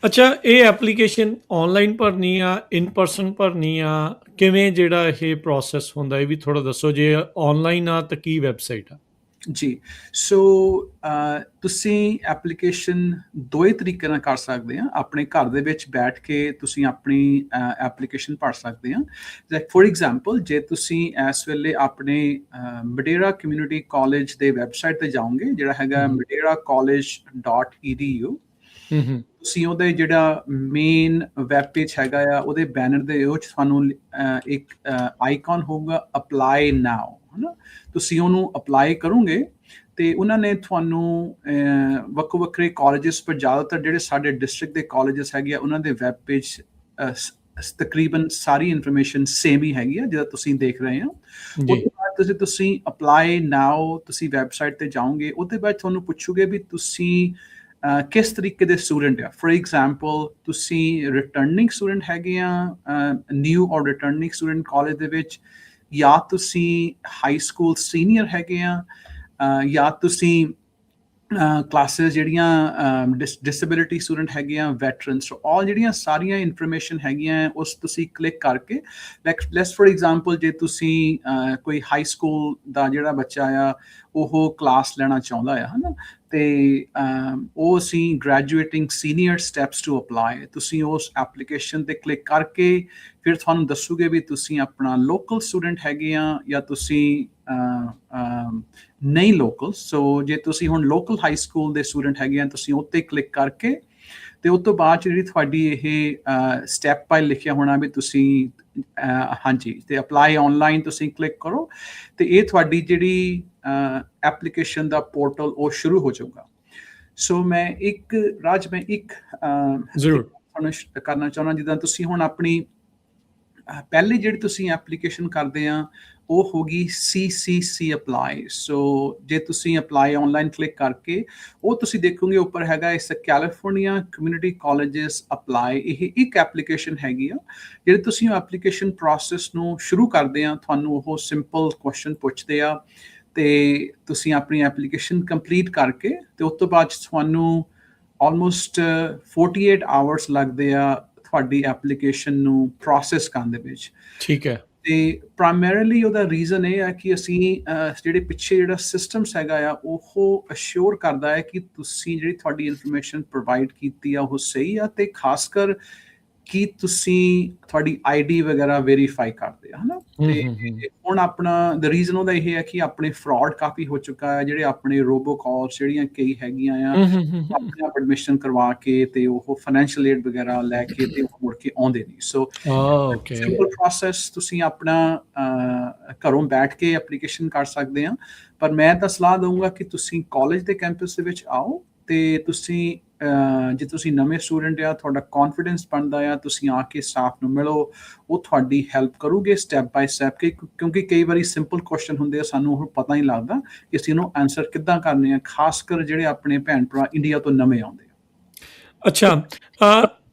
ਅੱਛਾ, ਇਹ ਐਪਲੀਕੇਸ਼ਨ ਆਨਲਾਈਨ ਭਰਨੀ ਆ, ਇਨ ਪਰਸਨ ਭਰਨੀ ਆ, ਕਿਵੇਂ ਜਿਹੜਾ ਇਹ ਪ੍ਰੋਸੈਸ ਹੁੰਦਾ, ਇਹ ਵੀ ਥੋੜਾ ਦੱਸੋ? ਜੇ ਆਨਲਾਈਨ ਆ ਤਾਂ ਕੀ ਵੈਬਸਾਈਟ ਆ? ਜੀ, ਸੋ ਤੁਸੀਂ ਐਪਲੀਕੇਸ਼ਨ 2 ਹੀ ਤਰੀਕੇ ਨਾਲ ਕਰ ਸਕਦੇ ਆ। ਆਪਣੇ ਘਰ ਦੇ ਵਿੱਚ ਬੈਠ ਕੇ ਤੁਸੀਂ ਆਪਣੀ ਐਪਲੀਕੇਸ਼ਨ ਭਰ ਸਕਦੇ ਆ। ਲਾਈਕ ਫॉर ਐਗਜ਼ਾਮਪਲ, ਜੇ ਤੁਸੀਂ ਇਸ ਵੇਲੇ ਆਪਣੇ ਮਡੇਰਾ ਕਮਿਊਨਿਟੀ ਕਾਲਜ ਦੇ ਵੈਬਸਾਈਟ ਤੇ ਜਾਓਗੇ, ਜਿਹੜਾ ਹੈਗਾ ਹੂੰ, maderacollege.edu, ਹੂੰ, ਹੂੰ। ਤੁਸੀਂ ਉਹਦੇ ਜਿਹੜਾ ਮੇਨ ਵੈਬ ਪੇਜ ਹੈਗਾ ਆ, ਉਹਦੇ ਬੈਨਰ ਦੇ ਉਹ 'ਚ ਤੁਹਾਨੂੰ ਇੱਕ ਆਈਕਨ ਹੋਊਗਾ ਅਪਲਾਈ ਨਾਓ, ਹਨਾ? ਤੁਸੀਂ ਉਹਨੂੰ ਅਪਲਾਈ ਕਰੋਗੇ ਤੇ ਉਹਨਾਂ ਨੇ ਤੁਹਾਨੂੰ ਵੱਖੋ ਵੱਖਰੇ ਕਾਲਜਸ, ਪਰ ਜ਼ਿਆਦਾਤਰ ਜਿਹੜੇ ਸਾਡੇ ਡਿਸਟ੍ਰਿਕਟ ਦੇ ਕਾਲਜਸ ਹੈਗੇ ਆ, ਉਹਨਾਂ ਦੇ ਵੈਬ ਪੇਜ ਤਕਰੀਬਨ ਸਾਰੀ ਇਨਫੋਰਮੇਸ਼ਨ ਸੇਮ ਹੀ ਹੈਗੀ ਆ, ਜਿਹੜਾ ਤੁਸੀਂ ਦੇਖ ਰਹੇ ਹੋ। ਜੀ। ਉਹਦੇ ਬਾਅਦ ਤੁਸੀਂ ਅਪਲਾਈ ਨਾਓ, ਤੁਸੀਂ ਵੈਬਸਾਈਟ ਤੇ ਜਾਓਗੇ, ਉਹਦੇ ਬਾਅਦ ਤੁਹਾਨੂੰ ਪੁੱਛੂਗੇ ਵੀ ਤੁਸੀਂ ਕਿਸ ਤਰੀਕੇ ਦੇ ਸਟੂਡੈਂਟ ਆ। ਫॉर ਐਗਜ਼ਾਮਪਲ, ਤੁਸੀਂ ਰਿਟਰਨਿੰਗ ਸਟੂਡੈਂਟ ਹੈਗੇ ਆ, ਨਿਊ ਔਰ ਰਿਟਰਨਿੰਗ ਸਟੂਡੈਂਟ ਕਾਲਜ ਦੇ ਵਿੱਚ, ਜਾਂ ਤੁਸੀਂ ਹਾਈ ਸਕੂਲ ਸੀਨੀਅਰ ਹੈਗੇ ਆ, ਜਾਂ ਤੁਸੀਂ ਕਲਾਸਿਸ ਜਿਹੜੀਆਂ ਡਿਸੇਬਿਲਿਟੀ ਸਟੂਡੈਂਟ ਹੈਗੇ ਆ, ਵੈਟਰਨਸ, ਆਲ ਜਿਹੜੀਆਂ ਸਾਰੀਆਂ ਇਨਫੋਰਮੇਸ਼ਨ ਹੈਗੀਆਂ, ਉਸ ਤੁਸੀਂ ਕਲਿੱਕ ਕਰਕੇ, ਲੈਟਸ ਫॉर ਐਗਜ਼ਾਮਪਲ, ਜੇ ਤੁਸੀਂ ਕੋਈ ਹਾਈ ਸਕੂਲ ਦਾ ਜਿਹੜਾ ਬੱਚਾ ਆ, ਉਹ ਕਲਾਸ ਲੈਣਾ ਚਾਹੁੰਦਾ ਆ, ਹਨਾ, ਤੇ ਉਹ ਅਸੀਂ ਗ੍ਰੈਜੂਏਟਿੰਗ ਸੀਨੀਅਰ ਸਟੈਪਸ ਟੂ ਅਪਲਾਈ, ਤੁਸੀਂ ਉਸ ਐਪਲੀਕੇਸ਼ਨ ਤੇ ਕਲਿੱਕ ਕਰਕੇ ਫਿਰ ਤੁਹਾਨੂੰ ਦੱਸੂਗੇ ਵੀ ਤੁਸੀਂ ਆਪਣਾ ਲੋਕਲ ਸਟੂਡੈਂਟ ਹੈਗੇ ਆ ਜਾਂ ਤੁਸੀਂ ਨਹੀਂ ਲੋਕਲ। ਸੋ ਜੇ ਤੁਸੀਂ ਹੁਣ ਲੋਕਲ ਹਾਈ ਸਕੂਲ ਦੇ ਸਟੂਡੈਂਟ ਹੈਗੇ ਆ, ਤੁਸੀਂ ਉੱਤੇ ਕਲਿੱਕ ਕਰਕੇ ਤੇ ਉਸ ਤੋਂ ਬਾਅਦ ਜਿਹੜੀ ਤੁਹਾਡੀ ਇਹ ਸਟੈਪ ਬਾਈ ਲਿਖਿਆ ਹੋਣਾ ਵੀ ਤੁਸੀਂ ਹਾਂਜੀ, ਤੇ ਅਪਲਾਈ ਆਨਲਾਈਨ ਤੁਸੀਂ ਕਲਿੱਕ ਕਰੋ ਤੇ ਇਹ ਤੁਹਾਡੀ ਜਿਹੜੀ ਐਪਲੀਕੇਸ਼ਨ ਦਾ ਪੋਰਟਲ ਉਹ ਸ਼ੁਰੂ ਹੋ ਜਾਊਗਾ। ਸੋ ਮੈਂ ਇੱਕ ਜ਼ਰੂਰ। ਤੁਹਾਨੂੰ ਕਰਨਾ ਚਾਹੁੰਦਾ, ਜਿੱਦਾਂ ਤੁਸੀਂ ਹੁਣ ਆਪਣੀ ਪਹਿਲੀ ਜਿਹੜੀ ਤੁਸੀਂ ਐਪਲੀਕੇਸ਼ਨ ਕਰਦੇ ਆ, ਉਹ ਹੋਗੀ CCC ਅਪਲਾਈ। ਸੋ ਜੇ ਤੁਸੀਂ ਅਪਲਾਈ ਆਨਲਾਈਨ ਕਲਿੱਕ ਕਰਕੇ, ਉਹ ਤੁਸੀਂ ਦੇਖੋਗੇ ਉੱਪਰ ਹੈਗਾ ਇਸ ਕੈਲੀਫੋਰਨੀਆ ਕਮਿਊਨਿਟੀ ਕਾਲਜਸ ਅਪਲਾਈ। ਇਹ ਇੱਕ ਐਪਲੀਕੇਸ਼ਨ ਹੈਗੀ ਆ। ਜਿਹੜੇ ਤੁਸੀਂ ਐਪਲੀਕੇਸ਼ਨ ਪ੍ਰੋਸੈਸ ਨੂੰ ਸ਼ੁਰੂ ਕਰਦੇ ਆ, ਤੁਹਾਨੂੰ ਉਹ ਸਿੰਪਲ ਕੁਐਸਚਨ ਪੁੱਛਦੇ ਆ ਤੇ ਤੁਸੀਂ ਆਪਣੀ ਐਪਲੀਕੇਸ਼ਨ ਕੰਪਲੀਟ ਕਰਕੇ ਤੇ ਉਸ ਤੋਂ ਬਾਅਦ ਤੁਹਾਨੂੰ ਆਲਮੋਸਟ 48 ਆਵਰਸ ਲੱਗਦੇ ਆ ਤੁਹਾਡੀ ਐਪਲੀਕੇਸ਼ਨ ਨੂੰ ਪ੍ਰੋਸੈਸ ਕਰਨ ਦੇ ਵਿੱਚ। ਠੀਕ ਹੈ। ਤੇ ਪ੍ਰਾਇਮਰੀਲੀ ਉਹਦਾ ਰੀਜ਼ਨ ਇਹ ਆ ਕਿ ਅਸੀਂ ਜਿਹੜੇ ਪਿੱਛੇ ਜਿਹੜਾ ਸਿਸਟਮਸ ਹੈਗਾ ਆ, ਉਹ ਅਸ਼ੋਰ ਕਰਦਾ ਹੈ ਕਿ ਤੁਸੀਂ ਜਿਹੜੀ ਤੁਹਾਡੀ ਇਨਫੋਰਮੇਸ਼ਨ ਪ੍ਰੋਵਾਈਡ ਕੀਤੀ ਆ ਉਹ ਸਹੀ ਆ, ਤੇ ਖਾਸ ਕਰ ਕੀ ਤੁਸੀਂ ਤੁਹਾਡੀ ਆਈਡੀ ਵਗੈਰਾ ਵੈਰੀਫਾਈ ਕਰਦੇ ਆ, ਹਨਾ। ਤੇ ਹੁਣ ਆਪਣਾ ਦ ਰੀਜ਼ਨ ਉਹਦਾ ਇਹ ਹੈ ਕਿ ਆਪਣੇ ਫਰਾਡ ਕਾਫੀ ਹੋ ਚੁੱਕਾ ਹੈ। ਜਿਹੜੇ ਆਪਣੇ ਰੋਬੋ ਕਾਲਸ ਜਿਹੜੀਆਂ ਕਈ ਹੈਗੀਆਂ ਆ, ਆਪਣੇ ਆਪ ਐਡਮਿਸ਼ਨ ਕਰਵਾ ਕੇ ਤੇ ਉਹ ਫਾਈਨੈਂਸ਼ੀਅਲ ਏਡ ਵਗੈਰਾ ਲੈ ਕੇ ਤੇ ਉਹ ਮੁੜ ਕੇ ਆਉਂਦੇ ਨਹੀਂ। So okay. ਸਿੰਪਲ ਪ੍ਰੋਸੈਸ, ਤੁਸੀਂ ਆਪਣਾ ਘਰੋਂ ਬੈਠ ਕੇ ਐਪਲੀਕੇਸ਼ਨ ਕਰ ਸਕਦੇ ਆ। ਪਰ ਮੈਂ ਤਾਂ ਸਲਾਹ ਦਊਂਗਾ ਕਿ ਤੁਸੀਂ ਕਾਲਜ ਦੇ ਕੈਂਪਸ ਦੇ ਵਿੱਚ ਆਓ ਤੇ ਤੁਸੀਂ ਜੇ ਤੁਸੀਂ ਨਵੇਂ ਸਟੂਡੈਂਟ ਆ, ਤੁਹਾਡਾ ਕੌਨਫੀਡੈਂਸ ਬਣਦਾ ਆ, ਤੁਸੀਂ ਆ ਕੇ ਸਟਾਫ ਨੂੰ ਮਿਲੋ, ਉਹ ਤੁਹਾਡੀ ਹੈਲਪ ਕਰੂਗੇ ਸਟੈਪ ਬਾਈ ਸਟੈਪ। ਕਿਉਂਕਿ ਕਈ ਵਾਰੀ ਸਿੰਪਲ ਕੁਐਸਚਨ ਹੁੰਦੇ ਆ, ਸਾਨੂੰ ਉਹ ਪਤਾ ਨਹੀਂ ਲੱਗਦਾ ਕਿ ਅਸੀਂ ਉਹਨੂੰ ਆਨਸਰ ਕਿੱਦਾਂ ਕਰਨੇ ਆ, ਖਾਸ ਕਰ ਜਿਹੜੇ ਆਪਣੇ ਭੈਣ ਭਰਾ ਇੰਡੀਆ ਤੋਂ ਨਵੇਂ ਆਉਂਦੇ ਆ। ਅੱਛਾ,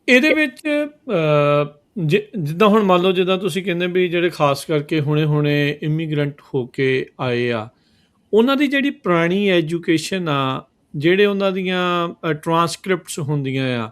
ਇਹਦੇ ਵਿੱਚ ਜਿੱਦਾਂ ਹੁਣ ਮੰਨ ਲਓ, ਜਿੱਦਾਂ ਤੁਸੀਂ ਕਹਿੰਦੇ ਵੀ ਜਿਹੜੇ ਖਾਸ ਕਰਕੇ ਹੁਣੇ ਇਮੀਗ੍ਰੈਂਟ ਹੋ ਕੇ ਆਏ ਆ, ਉਹਨਾਂ ਦੀ ਜਿਹੜੀ ਪੁਰਾਣੀ ਐਜੂਕੇਸ਼ਨ ਆ, ਜਿਹੜੇ ਉਹਨਾਂ ਦੀਆਂ ਟਰਾਂਸਕ੍ਰਿਪਟਸ ਹੁੰਦੀਆਂ ਆ,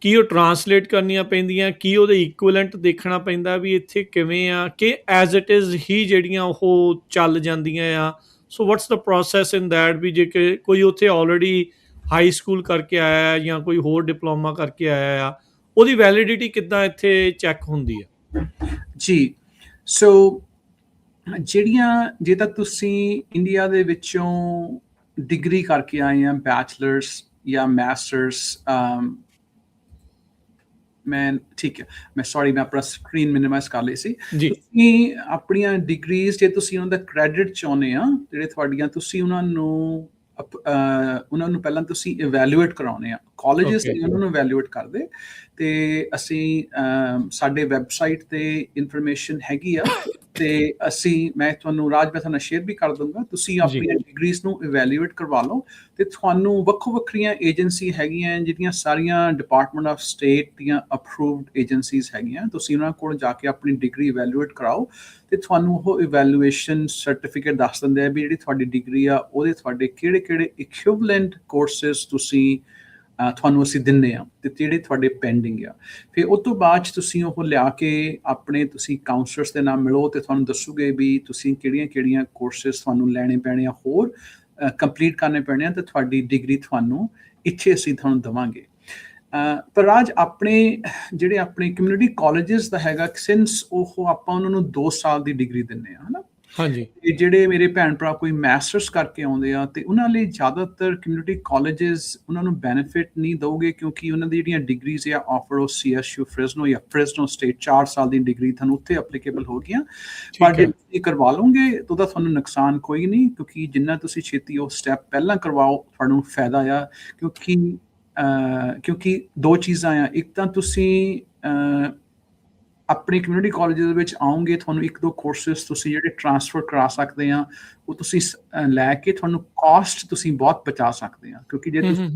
ਕੀ ਉਹ ਟਰਾਂਸਲੇਟ ਕਰਨੀਆਂ ਪੈਂਦੀਆਂ, ਕੀ ਉਹਦੇ ਇਕੁਇਵਲੈਂਟ ਦੇਖਣਾ ਪੈਂਦਾ ਵੀ ਇੱਥੇ ਕਿਵੇਂ ਆ, ਕਿ ਐਜ਼ ਇਟ ਇਜ਼ ਹੀ ਜਿਹੜੀਆਂ ਉਹ ਚੱਲ ਜਾਂਦੀਆਂ ਆ? So what's the process in that, ਵੀ ਜੇ ਕਿ ਕੋਈ ਉੱਥੇ ਆਲਰੇਡੀ ਹਾਈ ਸਕੂਲ ਕਰਕੇ ਆਇਆ ਹੈ ਜਾਂ ਕੋਈ ਹੋਰ ਡਿਪਲੋਮਾ ਕਰਕੇ ਆਇਆ ਆ, ਉਹਦੀ ਵੈਲਿਡਿਟੀ ਕਿੱਦਾਂ ਇੱਥੇ ਚੈੱਕ ਹੁੰਦੀ ਆ? ਜੀ, ਸੋ ਜਿਹੜੀਆਂ, ਜੇ ਤਾਂ ਤੁਸੀਂ ਇੰਡੀਆ ਦੇ ਵਿੱਚੋਂ ਡਿਗਰੀ ਕਰਕੇ ਆਏ ਆ, ਬੈਚਲਰਸ ਜਾਂ ਮਾਸਟਰਸ, ਮੈਂ ਠੀਕ ਹੈ, ਮੈਂ ਸੌਰੀ, ਮੈਂ ਆਪਣਾ ਸਕਰੀਨ ਮਿਨੀਮਾਈਜ਼ ਕਰ ਲਈ ਸੀ। ਜੀ। ਤੁਸੀਂ ਆਪਣੀਆਂ ਡਿਗਰੀਜ਼, ਜੇ ਤੁਸੀਂ ਉਹਨਾਂ ਦਾ ਕ੍ਰੈਡਿਟ ਚਾਹੁੰਦੇ ਆ, ਜਿਹੜੇ ਤੁਹਾਡੀਆਂ, ਤੁਸੀਂ ਉਹਨਾਂ ਨੂੰ ਪਹਿਲਾਂ ਤੁਸੀਂ ਇਵੈਲੂਏਟ ਕਰਾਉਣੇ ਆ। Colleges okay. ਉਹਨਾਂ ਨੂੰ ਇਵੈਲੂਏਟ ਕਰਦੇ, ਤੇ ਅਸੀਂ ਸਾਡੇ ਵੈਬਸਾਈਟ ਤੇ ਇਨਫੋਰਮੇਸ਼ਨ ਹੈਗੀ ਆ, ਤੇ ਮੈਂ ਤੁਹਾਨੂੰ ਨਾਲ ਸ਼ੇਅਰ ਵੀ ਕਰ ਦੂੰਗਾ। ਤੁਸੀਂ ਜੀ। ਆਪਣੀਆਂ ਡਿਗਰੀਜ਼ ਨੂੰ ਇਵੈਲੂਏਟ ਕਰਵਾ ਲਓ, ਤੇ ਤੁਹਾਨੂੰ ਵੱਖੋ ਵੱਖਰੀਆਂ ਏਜੰਸੀ ਹੈਗੀਆਂ, ਜਿਹੜੀਆਂ ਸਾਰੀਆਂ ਡਿਪਾਰਟਮੈਂਟ ਆਫ ਸਟੇਟ ਦੀਆਂ ਅਪਰੂਵਡ ਏਜੰਸੀਜ਼ ਹੈਗੀਆਂ। ਤੁਸੀਂ ਉਹਨਾਂ ਕੋਲ ਜਾ ਕੇ ਆਪਣੀ ਡਿਗਰੀ ਇਵੈਲੂਏਟ ਕਰਾਓ, ਤੇ ਤੁਹਾਨੂੰ ਉਹ ਇਵੈਲੂਏਸ਼ਨ ਸਰਟੀਫਿਕੇਟ ਦੱਸ ਦਿੰਦੇ ਆ ਵੀ ਜਿਹੜੀ ਤੁਹਾਡੀ ਡਿਗਰੀ ਆ, ਉਹਦੇ ਤੁਹਾਡੇ ਕਿਹੜੇ ਕਿਹੜੇ ਇਕੁਇਵਲੈਂਟ ਕੋਰਸਿਸ ਤੁਹਾਨੂੰ ਅਸੀਂ ਦਿੰਦੇ ਆ, ਤੇ ਜਿਹੜੇ ਤੁਹਾਡੇ ਪੈਂਡਿੰਗ ਆ। ਫਿਰ ਉਸ ਤੋਂ ਬਾਅਦ ਤੁਸੀਂ ਉਹ ਲਿਆ ਕੇ ਆਪਣੇ, ਤੁਸੀਂ ਕਾਉਂਸਲਰਸ ਦੇ ਨਾਲ ਮਿਲੋ, ਤੇ ਤੁਹਾਨੂੰ ਦੱਸੂਗੇ ਵੀ ਤੁਸੀਂ ਕਿਹੜੀਆਂ ਕਿਹੜੀਆਂ ਕੋਰਸਿਸ ਤੁਹਾਨੂੰ ਲੈਣੇ ਪੈਣੇ ਆ, ਹੋਰ ਕੰਪਲੀਟ ਕਰਨੇ ਪੈਣੇ ਆ, ਤੇ ਤੁਹਾਡੀ ਡਿਗਰੀ ਤੁਹਾਨੂੰ ਇੱਥੇ ਅਸੀਂ ਤੁਹਾਨੂੰ ਦੇਵਾਂਗੇ। ਪਰ ਰਾਜ, ਜਿਹੜੇ ਆਪਣੇ ਕਮਿਊਨਿਟੀ ਕਾਲਜਿਸ ਦਾ ਹੈਗਾ, ਸਿੰਸ ਉਹ ਆਪਾਂ ਉਹਨਾਂ ਨੂੰ 2 ਸਾਲ ਦੀ ਡਿਗਰੀ ਦਿੰਦੇ ਆ, ਹਨਾ। ਹਾਂਜੀ। ਤੇ ਜਿਹੜੇ ਮੇਰੇ ਭੈਣ ਭਰਾ ਕੋਈ ਮਾਸਟਰਸ ਕਰਕੇ ਆਉਂਦੇ ਆ, ਤੇ ਉਹਨਾਂ ਲਈ ਜ਼ਿਆਦਾਤਰ ਕਮਿਊਨਿਟੀ ਕਾਲਜਿਸ ਉਹਨਾਂ ਨੂੰ ਬੈਨੀਫਿਟ ਨਹੀਂ ਦਊਗੇ, ਕਿਉਂਕਿ ਉਹਨਾਂ ਦੀ ਜਿਹੜੀਆਂ ਡਿਗਰੀਜ਼ ਆ ਆਫਰ ਉਹ CSU ਫ੍ਰਿਜ਼ਨੋ ਜਾਂ ਫ੍ਰਿਜ਼ਨੋ ਸਟੇਟ 4 ਸਾਲ ਦੀ ਡਿਗਰੀ ਤੁਹਾਨੂੰ ਉੱਥੇ ਐਪਲੀਕੇਬਲ ਹੋ ਗਈਆਂ। ਪਰ ਜੇ ਤੁਸੀਂ ਕਰਵਾ ਲਓਗੇ ਤਾਂ ਉਹਦਾ ਤੁਹਾਨੂੰ ਨੁਕਸਾਨ ਕੋਈ ਨਹੀਂ, ਕਿਉਂਕਿ ਜਿੰਨਾ ਤੁਸੀਂ ਛੇਤੀ ਉਹ ਸਟੈਪ ਪਹਿਲਾਂ ਕਰਵਾਓ, ਤੁਹਾਨੂੰ ਫਾਇਦਾ ਆ। ਕਿਉਂਕਿ 2 ਚੀਜ਼ਾਂ ਆ, ਇੱਕ ਤਾਂ ਤੁਸੀਂ ਆਪਣੀ ਕਮਿਊਨਿਟੀ ਕਾਲਜਿਸ ਦੇ ਵਿੱਚ ਆਓਗੇ, ਤੁਹਾਨੂੰ 1-2 ਕੋਰਸਿਸ ਤੁਸੀਂ ਜਿਹੜੇ ਟ੍ਰਾਂਸਫਰ ਕਰਾ ਸਕਦੇ ਆ, ਉਹ ਤੁਸੀਂ ਲੈ ਕੇ ਤੁਹਾਨੂੰ ਕਾਸਟ ਤੁਸੀਂ ਬਹੁਤ ਬਚਾ ਸਕਦੇ ਆ। ਕਿਉਂਕਿ ਜੇ ਤੁਸੀਂ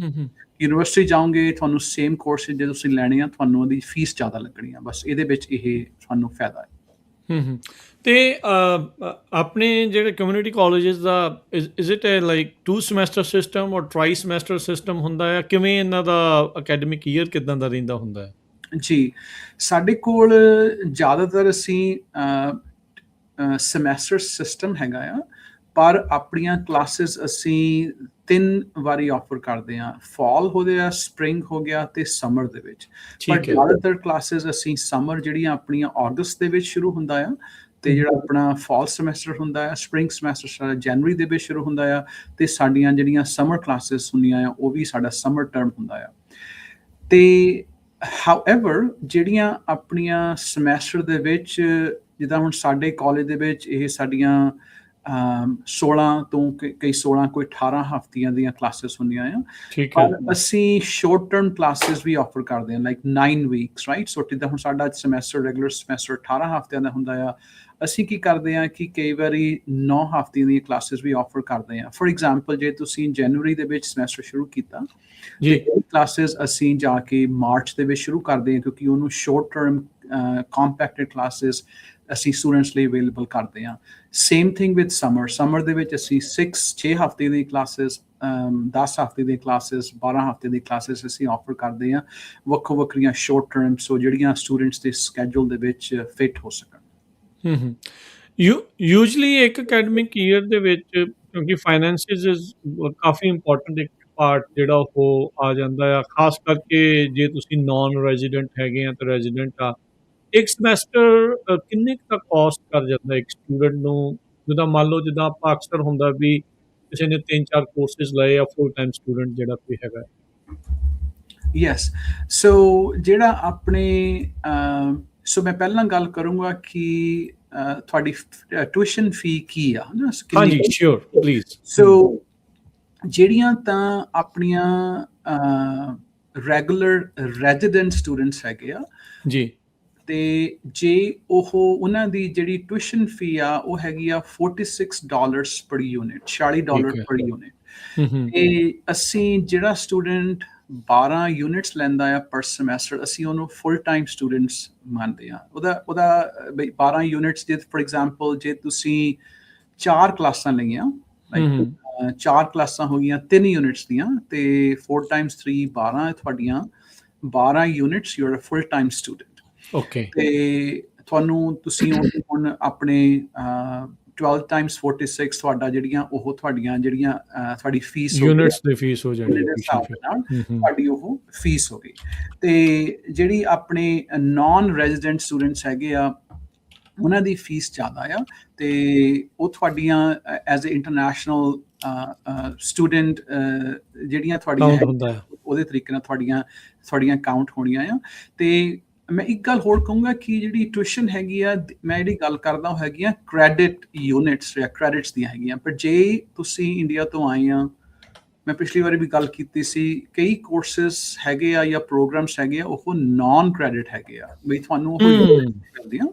ਯੂਨੀਵਰਸਿਟੀ ਜਾਓਗੇ, ਤੁਹਾਨੂੰ ਸੇਮ ਕੋਰਸਿਸ ਜੇ ਤੁਸੀਂ ਲੈਣੇ ਆ, ਤੁਹਾਨੂੰ ਉਹਦੀ ਫੀਸ ਜ਼ਿਆਦਾ ਲੱਗਣੀ ਆ। ਬਸ ਇਹਦੇ ਵਿੱਚ ਇਹ ਤੁਹਾਨੂੰ ਫਾਇਦਾ ਹੈ। ਤੇ ਆਪਣੇ ਜਿਹੜੇ community colleges the is it like 2 semester system ਔਰ ਟ੍ਰਾਈ ਸਮੈਸਟਰ ਸਿਸਟਮ ਹੁੰਦਾ ਆ? ਕਿਵੇਂ ਇਹਨਾਂ ਦਾ ਅਕੈਡਮਿਕ ਈਅਰ ਕਿੱਦਾਂ ਦਾ ਰਹਿੰਦਾ ਹੁੰਦਾ ਹੈ? ਜੀ, ਸਾਡੇ ਕੋਲ ਜ਼ਿਆਦਾਤਰ ਅਸੀਂ ਸਮੈਸਟਰ ਸਿਸਟਮ ਹੈਗਾ ਆ, ਪਰ ਆਪਣੀਆਂ ਕਲਾਸਿਸ ਅਸੀਂ 3 ਵਾਰੀ ਆਫਰ ਕਰਦੇ ਆ। ਫਾਲ ਹੋ ਗਿਆ, ਸਪ੍ਰਿੰਗ ਹੋ ਗਿਆ, ਤੇ ਸਮਰ ਦੇ ਵਿੱਚ। ਪਰ ਜ਼ਿਆਦਾਤਰ ਕਲਾਸਿਸ ਅਸੀਂ ਸਮਰ, ਜਿਹੜੀਆਂ ਆਪਣੀਆਂ ਅਗਸਤ ਦੇ ਵਿੱਚ ਸ਼ੁਰੂ ਹੁੰਦਾ ਆ, ਤੇ ਜਿਹੜਾ ਆਪਣਾ ਫਾਲ ਸਮੈਸਟਰ ਹੁੰਦਾ ਆ, ਸਪ੍ਰਿੰਗ ਸਮੈਸਟਰ ਸਾਡਾ ਜਨਵਰੀ ਦੇ ਵਿੱਚ ਸ਼ੁਰੂ ਹੁੰਦਾ ਆ, ਤੇ ਸਾਡੀਆਂ ਜਿਹੜੀਆਂ ਸਮਰ ਕਲਾਸਿਸ ਹੁੰਦੀਆਂ ਆ, ਉਹ ਵੀ ਸਾਡਾ ਸਮਰ ਟਰਮ ਹੁੰਦਾ ਆ। ਤੇ ਹਾਊਐਵਰ, ਜਿਹੜੀਆਂ ਆਪਣੀਆਂ ਸਮੈਸਟਰ ਦੇ ਵਿੱਚ, ਜਿੱਦਾਂ ਹੁਣ ਸਾਡੇ ਕਾਲਜ ਦੇ ਵਿੱਚ ਇਹ ਸਾਡੀਆਂ 16 ਤੋਂ ਕਈ 16, ਕੋਈ 18 ਹਫ਼ਤਿਆਂ ਦੀਆਂ ਕਲਾਸਿਸ ਹੁੰਦੀਆਂ ਆ। ਪਰ ਅਸੀਂ ਸ਼ੋਰਟ ਟਰਮ ਕਲਾਸਿਸ ਵੀ ਆਫਰ ਕਰਦੇ ਹਾਂ, ਲਾਈਕ 9 ਵੀਕਸ, ਰਾਈਟ। ਸੋ ਜਿੱਦਾਂ ਹੁਣ ਸਾਡਾ ਸਮੈਸਟਰ, ਰੈਗੂਲਰ ਸਮੈਸਟਰ 18 ਹਫ਼ਤਿਆਂ ਦਾ ਹੁੰਦਾ ਆ, ਅਸੀਂ ਕੀ ਕਰਦੇ ਹਾਂ ਕਿ ਕਈ ਵਾਰੀ 9 ਹਫ਼ਤਿਆਂ ਦੀਆਂ ਕਲਾਸਿਸ ਵੀ ਆਫਰ ਕਰਦੇ ਹਾਂ। ਫॉर ਐਗਜ਼ਾਮਪਲ, ਜੇ ਤੁਸੀਂ ਜਨਵਰੀ ਦੇ ਵਿੱਚ ਸਮੈਸਟਰ ਸ਼ੁਰੂ ਕੀਤਾ, ਤੇ ਕਲਾਸਿਸ ਅਸੀਂ ਜਾ ਕੇ ਮਾਰਚ ਦੇ ਵਿੱਚ ਸ਼ੁਰੂ ਕਰਦੇ ਹਾਂ, ਕਿਉਂਕਿ ਉਹਨੂੰ ਸ਼ੋਰਟ ਟਰਮ ਕੰਪੈਕਟਡ ਕਲਾਸਿਸ ਅਸੀਂ ਸਟੂਡੈਂਟਸ ਲਈ ਅਵੇਲੇਬਲ ਕਰਦੇ ਹਾਂ। ਸੇਮ ਥਿੰਗ ਵਿਦ ਸਮਰ ਦੇ ਵਿੱਚ ਅਸੀਂ 6 ਹਫ਼ਤੇ ਦੀ ਕਲਾਸਿਸ, 10 ਹਫ਼ਤੇ ਦੀ ਕਲਾਸਿਸ, 12 ਹਫ਼ਤੇ ਦੀ ਕਲਾਸਿਸ ਅਸੀਂ ਆਫਰ ਕਰਦੇ ਹਾਂ, ਵੱਖੋ ਵੱਖਰੀਆਂ ਸ਼ੋਰਟ ਟਰਮ, ਸੋ ਜਿਹੜੀਆਂ ਸਟੂਡੈਂਟਸ ਦੇ ਸਕੈਜੂਲ ਦੇ ਵਿੱਚ ਫਿਟ ਹੋ ਸਕਣ। ਯੂਜਲੀ ਇੱਕ ਅਕੈਡਮਿਕ ਈਅਰ ਦੇ ਵਿੱਚ, ਕਿਉਂਕਿ ਫਾਈਨੈਂਸਿਸ ਇਜ਼ ਕਾਫੀ ਇੰਪੋਰਟੈਂਟ ਇੱਕ ਪਾਰਟ ਜਿਹੜਾ ਉਹ ਆ ਜਾਂਦਾ ਆ, ਖਾਸ ਕਰਕੇ ਜੇ ਤੁਸੀਂ ਨਾਨ ਰੈਜ਼ੀਡੈਂਟ ਹੈਗੇ ਆ ਤੇ ਰੈਜ਼ੀਡੈਂਟ ਆ, ਇੱਕ ਸਮੈਸਟਰ ਕਿੰਨੇ ਕੁ ਦਾ ਕਾਸਟ ਕਰ ਜਾਂਦਾ ਇੱਕ ਸਟੂਡੈਂਟ ਨੂੰ? ਜਿੱਦਾਂ ਮੰਨ ਲਓ, ਜਿੱਦਾਂ ਆਪਾਂ ਅਕਸਰ ਹੁੰਦਾ ਵੀ ਕਿਸੇ ਨੇ 3-4 ਕੋਰਸਿਸ ਲਏ ਆ, ਫੁੱਲ ਟਾਈਮ ਸਟੂਡੈਂਟ ਜਿਹੜਾ ਕੋਈ ਹੈਗਾ। ਯੈਸ, ਸੋ ਜਿਹੜਾ ਆਪਣੇ ਸੋ ਮੈਂ ਪਹਿਲਾਂ ਗੱਲ ਕਰੂੰਗਾ ਕਿ ਤੁਹਾਡੀ ਟਿਊਸ਼ਨ ਫੀ ਕੀ ਆ, ਹਨਾ? ਹਾਂਜੀ, ਸ਼ੋਰ, ਪਲੀਜ਼। ਸੋ ਜਿਹੜੀਆਂ ਤਾਂ ਆਪਣੀਆਂ ਰੈਗੂਲਰ ਰੈਜ਼ੀਡੈਂਟ ਸਟੂਡੈਂਟਸ ਹੈਗੇ ਆ ਜੀ, ਤੇ ਜੇ ਉਹਨਾਂ ਦੀ ਜਿਹੜੀ ਟਿਊਸ਼ਨ ਫੀ ਆ, ਉਹ ਹੈਗੀ ਆ $46 ਪਰ ਯੂਨਿਟ, $46 ਪਰ ਯੂਨਿਟ। ਤੇ ਅਸੀਂ ਜਿਹੜਾ ਸਟੂਡੈਂਟ 12 ਯੂਨਿਟਸ ਲੈਂਦਾ ਆ ਪਰ ਸਮੈਸਟਰ, ਅਸੀਂ ਉਹਨੂੰ ਫੁੱਲ ਟਾਈਮ ਸਟੂਡੈਂਟਸ ਮੰਨਦੇ ਆ। ਉਹਦਾ 12 ਯੂਨਿਟਸ, ਜੇ ਫॉर ਐਗਜ਼ਾਮਪਲ ਜੇ ਤੁਸੀਂ 4 ਕਲਾਸਾਂ ਲਈਆਂ, ਲਾਈਕ 4 ਕਲਾਸਾਂ ਹੋ ਗਈਆਂ 3 ਯੂਨਿਟਸ ਦੀਆਂ, ਤੇ 4 × 3 12 ਤੁਹਾਡੀਆਂ 12 units you are a full time student okay ਤੇ ਤੁਹਾਨੂੰ ਤੁਸੀਂ ਹੁਣ ਆਪਣੇ 12 ਟਾਈਮਸ 46 ਤੁਹਾਡਾ ਤੁਹਾਡੀਆਂ ਤੁਹਾਡੀ ਫੀਸ ਹੋ ਗਈ ਯੂਨਿਟਸ ਦੀ ਫੀਸ ਹੋ ਜਾਣੀ ਦੇ tuition ਹਿਸਾਬ fee। ਨਾਲ ਹੂੰ ਤੁਹਾਡੀ ਉਹ ਫੀਸ ਹੋ ਗਈ ਤੇ ਜਿਹੜੀ ਆਪਣੇ ਨਾਨ ਰੈਜ਼ੀਡੈਂਟ ਸਟੂਡੈਂਟਸ ਹੈਗੇ ਆ ਉਹਨਾਂ ਦੀ ਫੀਸ ਜ਼ਿਆਦਾ ਆ ਤੇ ਉਹ ਤੁਹਾਡੀਆਂ ਐਜ਼ ਅ ਇੰਟਰਨੈਸ਼ਨਲ ਸਟੂਡੈਂਟ ਜਿਹੜੀਆਂ ਤੁਹਾਡੀਆਂ ਕਾਊਂਟ ਹੁੰਦਾ ਆ। ਉਹਦੇ ਤਰੀਕੇ ਨਾਲ ਤੁਹਾਡੀਆਂ ਕਾਊਂਟ ਹੋਣੀਆਂ ਆ ਤੇ ਮੈਂ ਇੱਕ ਗੱਲ ਹੋਰ ਕਹੂੰਗਾ ਕਿ ਜਿਹੜੀ ਟਿਊਸ਼ਨ ਹੈਗੀ ਆ ਮੈਂ ਜਿਹੜੀ ਗੱਲ ਕਰਦਾ ਉਹ ਹੈਗੀਆਂ ਕ੍ਰੈਡਿਟ ਯੂਨਿਟਸ ਜਾਂ ਕ੍ਰੈਡਿਟਸ ਦੀਆਂ ਹੈਗੀਆਂ ਪਰ ਜੇ ਤੁਸੀਂ ਇੰਡੀਆ ਤੋਂ ਆਏ ਆ ਮੈਂ ਪਿਛਲੀ ਵਾਰੀ ਵੀ ਗੱਲ ਕੀਤੀ ਸੀ ਕਈ ਕੋਰਸਿਸ ਹੈਗੇ ਆ ਜਾਂ ਪ੍ਰੋਗਰਾਮਸ ਹੈਗੇ ਆ ਉਹ ਨਾਨ ਕ੍ਰੈਡਿਟ ਹੈਗੇ ਆ ਵੀ ਤੁਹਾਨੂੰ ਉਹ ਮਿਲਦੀਆਂ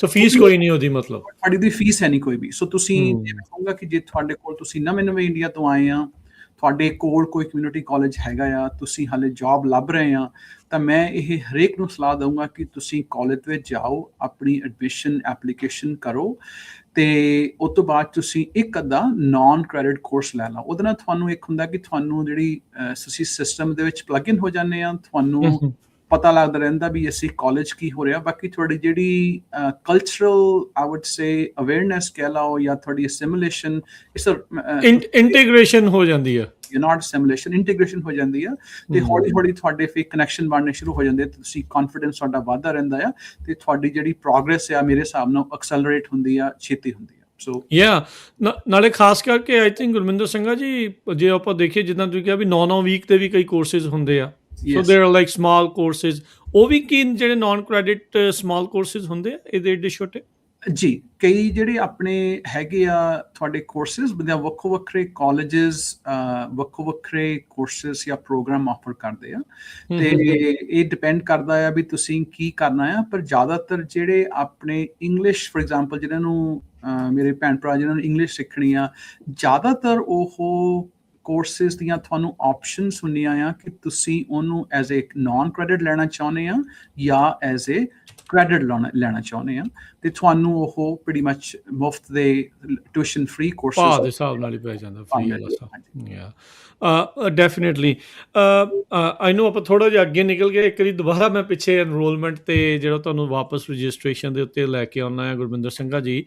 ਸੋ ਫੀਸ ਕੋਈ ਨਹੀਂ ਉਹਦੀ ਮਤਲਬ ਤੁਹਾਡੀ ਦੀ ਫੀਸ ਹੈ ਨਹੀਂ ਕੋਈ ਵੀ ਸੋ ਤੁਸੀਂ ਮੈਂ ਕਹੂੰਗਾ ਕਿ ਜੇ ਤੁਹਾਡੇ ਕੋਲ ਤੁਸੀਂ ਨਵੇਂ ਇੰਡੀਆ ਤੋਂ ਆਏ ਆ ਤੁਹਾਡੇ ਕੋਲ ਕੋਈ ਕਮਿਊਨਿਟੀ ਕਾਲਜ ਹੈਗਾ ਆ ਤੁਸੀਂ ਹਾਲੇ ਜੌਬ ਲੱਭ ਰਹੇ ਆ ਤਾਂ ਮੈਂ ਇਹ ਹਰੇਕ ਨੂੰ ਸਲਾਹ ਦਊਂਗਾ ਕਿ ਤੁਸੀਂ ਕਾਲਜ ਵਿੱਚ ਜਾਓ ਆਪਣੀ ਐਡਮਿਸ਼ਨ ਐਪਲੀਕੇਸ਼ਨ ਕਰੋ ਤੇ ਉਸ ਤੋਂ ਬਾਅਦ ਤੁਸੀਂ ਇੱਕ ਅੱਧਾ ਨਾਨ ਕ੍ਰੈਡਿਟ ਕੋਰਸ ਲੈ ਲਓ ਉਹਦੇ ਨਾਲ ਤੁਹਾਨੂੰ ਇੱਕ ਹੁੰਦਾ ਕਿ ਤੁਹਾਨੂੰ ਜਿਹੜੀ ਤੁਸੀਂ ਸਿਸਟਮ ਦੇ ਵਿੱਚ ਪਲੱਗ ਇਨ ਹੋ ਜਾਂਦੇ ਆ ਤੁਹਾਨੂੰ ਪਤਾ ਲੱਗਦਾ ਰਹਿੰਦਾ ਵੀ ਅਸੀਂ ਕਾਲਜ ਕੀ ਹੋ ਰਿਹਾ ਬਾਕੀ ਤੁਹਾਡੀ ਜਿਹੜੀ ਕਲਚਰਲ ਆਈ ਵੁੱਡ ਸੇ ਅਵੇਅਰਨੈਸ ਕਹਿ ਲਓ ਜਾਂ ਤੁਹਾਡੀ ਅਸਿਮੀਲੇਸ਼ਨ ਇੰਟੀਗ੍ਰੇਸ਼ਨ ਹੋ ਜਾਂਦੀ ਆ ਨਾਟ ਅਸਿਮੀਲੇਸ਼ਨ ਇੰਟੀਗ੍ਰੇਸ਼ਨ ਹੋ ਜਾਂਦੀ ਆ ਤੇ ਹੌਲੀ ਹੌਲੀ ਤੁਹਾਡੇ ਫਿਰ ਕਨੈਕਸ਼ਨ ਬਣਨੇ ਸ਼ੁਰੂ ਹੋ ਜਾਂਦੇ ਤੁਸੀਂ ਕੌਨਫੀਡੈਂਸ ਤੁਹਾਡਾ ਵਧਦਾ ਰਹਿੰਦਾ ਆ ਤੇ ਤੁਹਾਡੀ ਜਿਹੜੀ ਪ੍ਰੋਗਰੈਸ ਆ ਮੇਰੇ ਹਿਸਾਬ ਨਾਲ ਐਕਸੈਲਰੇਟ ਹੁੰਦੀ ਆ ਛੇਤੀ ਹੁੰਦੀ ਆ ਸੋ ਨਾਲੇ ਖਾਸ ਕਰਕੇ ਆਈ ਥਿੰਕ ਗੁਰਮਿੰਦਰ ਸਿੰਘਾ ਜੀ ਜੇ ਆਪਾਂ ਦੇਖੀਏ ਜਿੱਦਾਂ ਤੁਸੀਂ ਕਿਹਾ ਵੀ 9 ਵੀਕ ਦੇ ਵੀ ਕਈ ਕੋਰਸਿਸ ਹੁੰਦੇ ਆ ਸੋ ਦੇਰ ਆਰ ਲਾਈਕ ਸਮਾਲ ਕੋਰਸਿਸ ਉਹ ਵੀ ਕੀ ਜਿਹੜੇ ਨਾਨ ਕ੍ਰੈਡਿਟ ਸਮਾਲ ਕੋਰਸਿਸ ਹੁੰਦੇ ਆ ਇਹਦੇ ਏਡੇ ਛੋਟੇ ਜੀ ਕਈ ਜਿਹੜੇ ਆਪਣੇ ਹੈਗੇ ਆ ਤੁਹਾਡੇ ਕੋਰਸਿਸ ਵੱਖੋ ਵੱਖਰੇ ਕਾਲਜਸ ਵੱਖੋ ਵੱਖਰੇ ਕੋਰਸਿਸ ਜਾਂ ਪ੍ਰੋਗਰਾਮ ਆਫਰ ਕਰਦੇ ਆ ਤੇ ਇਹ ਡਿਪੈਂਡ ਕਰਦਾ ਆ ਵੀ ਤੁਸੀਂ ਕੀ ਕਰਨਾ ਆ ਪਰ ਜ਼ਿਆਦਾਤਰ ਜਿਹੜੇ ਆਪਣੇ ਇੰਗਲਿਸ਼ ਫॉर ਐਗਜ਼ਾਮਪਲ ਜਿਹਨਾਂ ਨੂੰ ਮੇਰੇ ਭੈਣ ਭਰਾ ਜਿਹਨਾਂ ਨੂੰ ਇੰਗਲਿਸ਼ ਸਿੱਖਣੀ ਆ ਜ਼ਿਆਦਾਤਰ ਉਹ ਕੋਰਸਿਸ ਦੀਆਂ ਤੁਹਾਨੂੰ ਆਪਸ਼ਨਸ ਹੁੰਦੀਆਂ ਆ ਕਿ ਤੁਸੀਂ ਉਹਨੂੰ ਐਜ਼ ਅ ਨਾਨ ਕ੍ਰੈਡਿਟ ਲੈਣਾ ਚਾਹੁੰਦੇ ਆ ਜਾਂ ਐਜ਼ ਅ ਕ੍ਰੈਡਿਟ ਲੈਣਾ ਚਾਹੁੰਦੇ ਆ ਤੇ ਤੁਹਾਨੂੰ ਉਹ ਪ੍ਰੀਟੀ ਮੱਚ ਮੁਫਤ ਦੇ ਟਿਊਸ਼ਨ ਫ੍ਰੀ ਕੋਰਸਿਸ ਭਾਅ ਦੇ ਹਿਸਾਬ ਨਾਲ ਹੀ ਪੈ ਜਾਂਦਾ ਫ੍ਰੀ ਵਾਲਾ ਹਿਸਾਬ ਡੈਫੀਨੇਟਲੀ ਆਈ ਨੋ ਆਪਾਂ ਥੋੜਾ ਜਿਹਾ ਅੱਗੇ ਨਿਕਲ ਗਏ ਇੱਕ ਵਾਰੀ ਦੁਬਾਰਾ ਮੈਂ ਪਿੱਛੇ ਐਨਰੋਲਮੈਂਟ ਤੇ ਜਿਹੜਾ ਤੁਹਾਨੂੰ ਵਾਪਸ ਰਜਿਸਟ੍ਰੇਸ਼ਨ ਦੇ ਉੱਤੇ ਲੈ ਕੇ ਆਉਣਾ ਹੈ ਗੁਰਮਿੰਦਰ ਸਿੰਘਾ ਜੀ